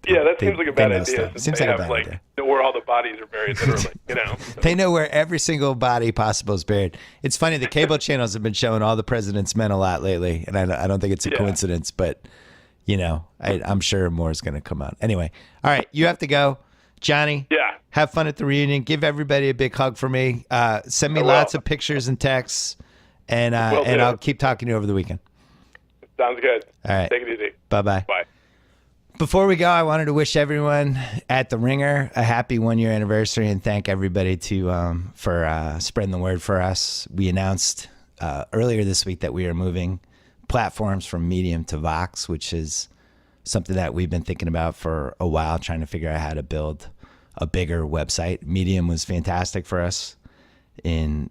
Yeah, that seems like a bad idea. Seems like a bad idea. Know where all the bodies are buried, literally, So. They know where every single body possible is buried. It's funny, the cable channels have been showing all the president's men a lot lately, and I don't think it's a coincidence, but... I'm sure more is going to come out. Anyway, all right, you have to go. Johnny, have fun at the reunion. Give everybody a big hug for me. Send me lots of pictures and texts, and I'll keep talking to you over the weekend. Sounds good. All right. Take it easy. Bye-bye. Bye. Before we go, I wanted to wish everyone at the Ringer a happy 1-year anniversary and thank everybody for spreading the word for us. We announced earlier this week that we are moving platforms from Medium to Vox, which is something that we've been thinking about for a while, trying to figure out how to build a bigger website. Medium was fantastic for us we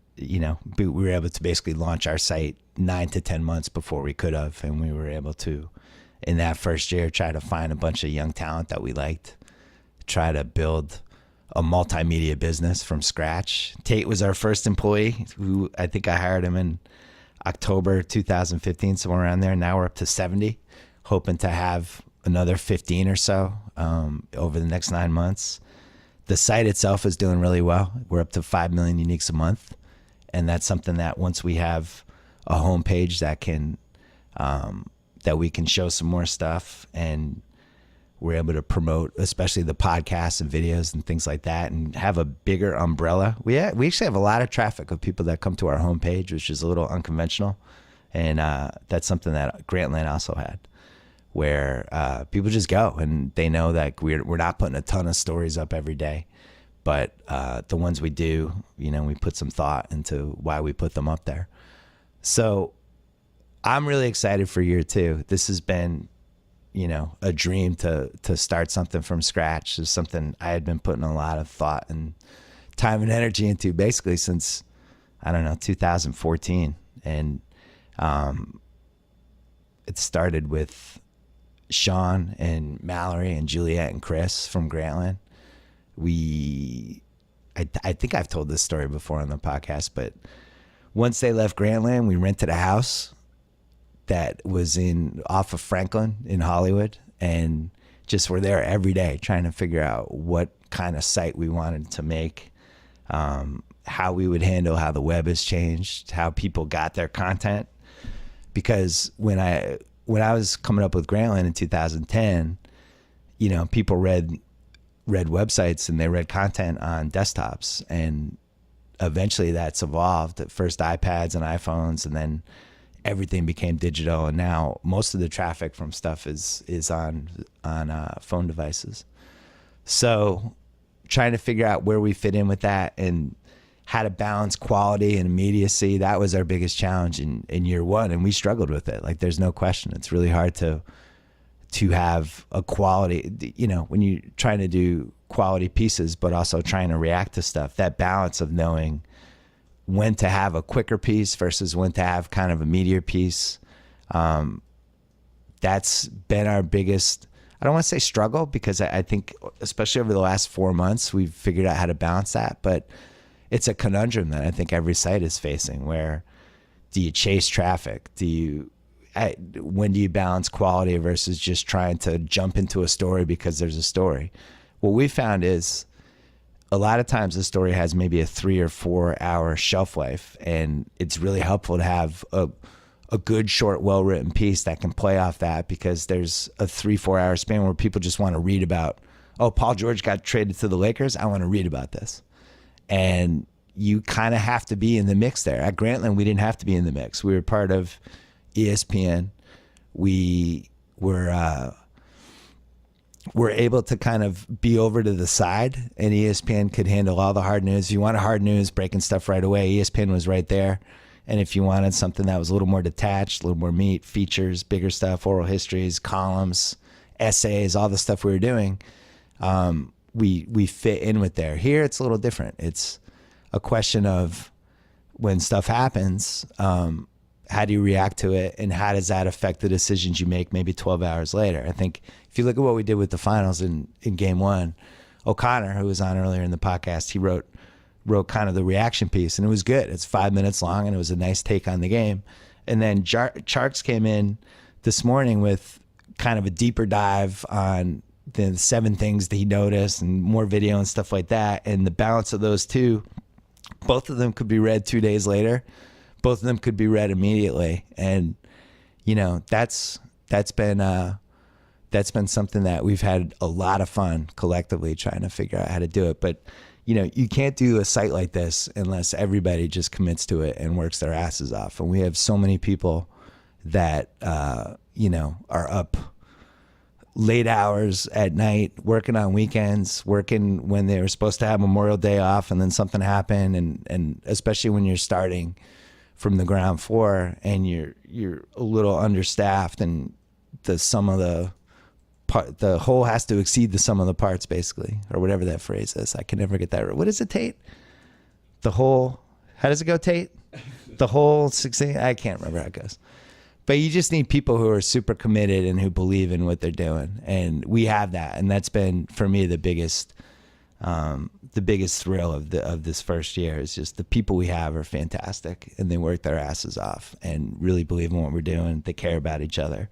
were able to basically launch our site 9 to 10 months before we could have, and we were able to, in that first year, try to find a bunch of young talent that we liked, try to build a multimedia business from scratch. Tate was our first employee, who I think I hired him in October 2015, somewhere around there. Now we're up to 70, hoping to have another 15 or so over the next 9 months. The site itself is doing really well. We're up to 5 million uniques a month, and that's something that once we have a homepage that we can show some more stuff, and we're able to promote, especially the podcasts and videos and things like that, and have a bigger umbrella. We actually have a lot of traffic of people that come to our homepage, which is a little unconventional. And that's something that Grantland also had, where people just go and they know that we're not putting a ton of stories up every day, but the ones we do, we put some thought into why we put them up there. So I'm really excited for year 2. This has been a dream to start something from scratch. Is something I had been putting a lot of thought and time and energy into basically since, 2014. And it started with Sean and Mallory and Juliet and Chris from Grantland. I think I've told this story before on the podcast, but once they left Grantland, we rented a house that was off of Franklin in Hollywood, and just were there every day trying to figure out what kind of site we wanted to make, how we would handle how the web has changed, how people got their content. Because when I was coming up with Grantland in 2010, people read websites and they read content on desktops, and eventually that's evolved. At first iPads and iPhones, and then everything became digital, and now most of the traffic from stuff is on phone devices. So trying to figure out where we fit in with that and how to balance quality and immediacy, that was our biggest challenge in year one, and we struggled with it. Like, there's no question. It's really hard to have a quality, when you're trying to do quality pieces, but also trying to react to stuff, that balance of knowing when to have a quicker piece versus when to have kind of a meatier piece. That's been our biggest, I don't want to say struggle, because I think especially over the last 4 months, we've figured out how to balance that, but it's a conundrum that I think every site is facing, where do you chase traffic? When do you balance quality versus just trying to jump into a story because there's a story? What we found is a lot of times the story has maybe a 3 or 4 hour shelf life, and it's really helpful to have a good, short, well-written piece that can play off that, because there's a 3-4 hour span where people just want to read about, oh, Paul George got traded to the Lakers, I want to read about this. And you kind of have to be in the mix there. At Grantland, we didn't have to be in the mix. We were part of ESPN. We were able to kind of be over to the side, and ESPN could handle all the hard news. If you wanted hard news, breaking stuff right away, ESPN was right there. And if you wanted something that was a little more detached, a little more meat, features, bigger stuff, oral histories, columns, essays, all the stuff we were doing, we fit in with there. Here, it's a little different. It's a question of, when stuff happens, how do you react to it, and how does that affect the decisions you make maybe 12 hours later? I think if you look at what we did with the finals in game one, O'Connor, who was on earlier in the podcast, he wrote kind of the reaction piece, and it was good. It's 5 minutes long, and it was a nice take on the game. And then Charks came in this morning with kind of a deeper dive on the 7 things that he noticed, and more video and stuff like that. And the balance of those two, both of them could be read 2 days later. Both of them could be read immediately. And, that's been something that we've had a lot of fun collectively trying to figure out how to do it. But, you can't do a site like this unless everybody just commits to it and works their asses off. And we have so many people that, are up late hours at night, working on weekends, working when they were supposed to have Memorial Day off, and then something happened. And especially when you're starting from the ground floor and you're a little understaffed, and the whole has to exceed the sum of the parts, basically, or whatever that phrase is. I can never get that right. What is it, Tate? The whole, how does it go, Tate? The whole 16, I can't remember how it goes. But you just need people who are super committed and who believe in what they're doing. And we have that. And that's been, for me, the biggest thrill of this first year, is just the people we have are fantastic, and they work their asses off and really believe in what we're doing. They care about each other.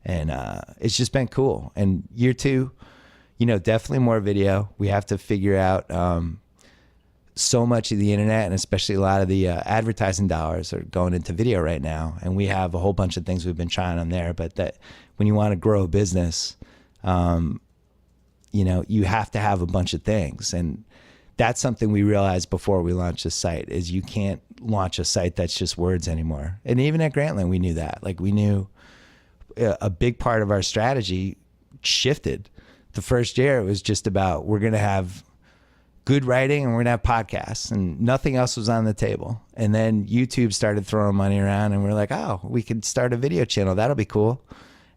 And it's just been cool. And year two, definitely more video. We have to figure out so much of the internet, and especially a lot of the advertising dollars are going into video right now. And we have a whole bunch of things we've been trying on there. But that when you want to grow a business, you have to have a bunch of things. And that's something we realized before we launched this site, is you can't launch a site that's just words anymore. And even at Grantland, we knew that. Like, we knew a big part of our strategy shifted. The first year, it was just about, we're going to have good writing and we're going to have podcasts, and nothing else was on the table. And then YouTube started throwing money around, and we're like, oh, we could start a video channel. That'll be cool.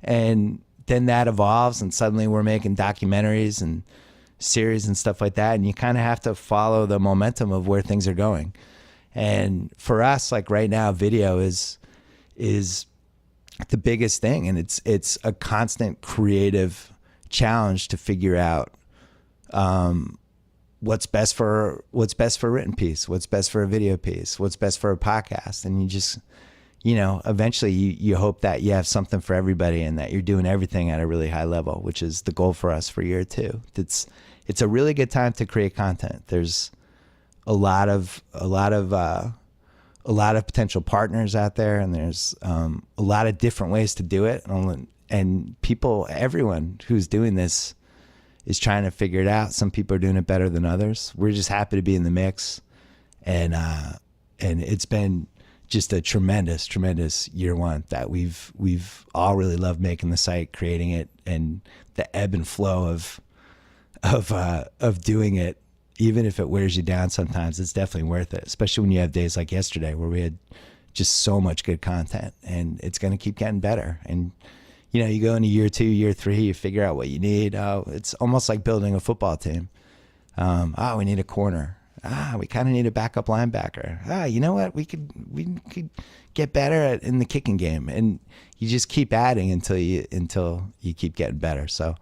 And then that evolves, and suddenly we're making documentaries and series and stuff like that. And you kind of have to follow the momentum of where things are going. And for us, like right now, video is the biggest thing. And it's a constant creative challenge to figure out, what's best for a written piece, what's best for a video piece, what's best for a podcast. And you just, eventually you hope that you have something for everybody and that you're doing everything at a really high level, which is the goal for us for year 2. It's a really good time to create content. There's a lot of potential partners out there, and there's a lot of different ways to do it. And everyone who's doing this is trying to figure it out. Some people are doing it better than others. We're just happy to be in the mix, and it's been just a tremendous year 1 that we've all really loved making the site, creating it, and the ebb and flow of doing it. Even if it wears you down sometimes, it's definitely worth it, especially when you have days like yesterday where we had just so much good content, and it's going to keep getting better. And you go into year 2, year 3, you figure out what you need. It's almost like building a football team. We need a corner. We kind of need a backup linebacker. You know what? We could get better in the kicking game, and you just keep adding until you keep getting better. So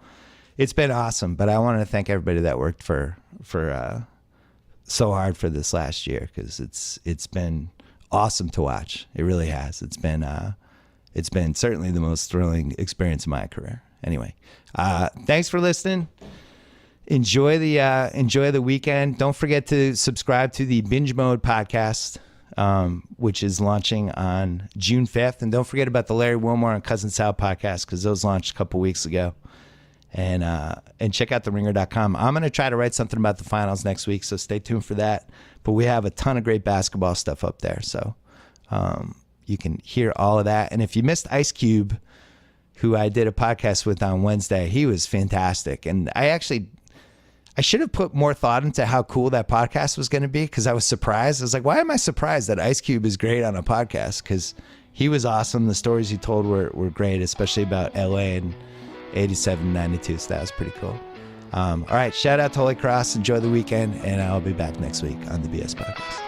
it's been awesome. But I want to thank everybody that worked for so hard for this last year, because it's been awesome to watch. It really has. It's been certainly the most thrilling experience of my career. Anyway, thanks for listening. Enjoy the weekend. Don't forget to subscribe to the Binge Mode podcast, which is launching on June 5th. And don't forget about the Larry Wilmore and Cousin Sal podcast, because those launched a couple weeks ago. And check out theringer.com. I'm going to try to write something about the finals next week, so stay tuned for that. But we have a ton of great basketball stuff up there, so you can hear all of that. And if you missed Ice Cube, who I did a podcast with on Wednesday, he was fantastic. And I should have put more thought into how cool that podcast was going to be, because I was surprised. I was like, why am I surprised that Ice Cube is great on a podcast? Because he was awesome. The stories he told were great, especially about LA and 87, 92. So that was pretty cool. All right. Shout out to Holy Cross. Enjoy the weekend. And I'll be back next week on the BS Podcast.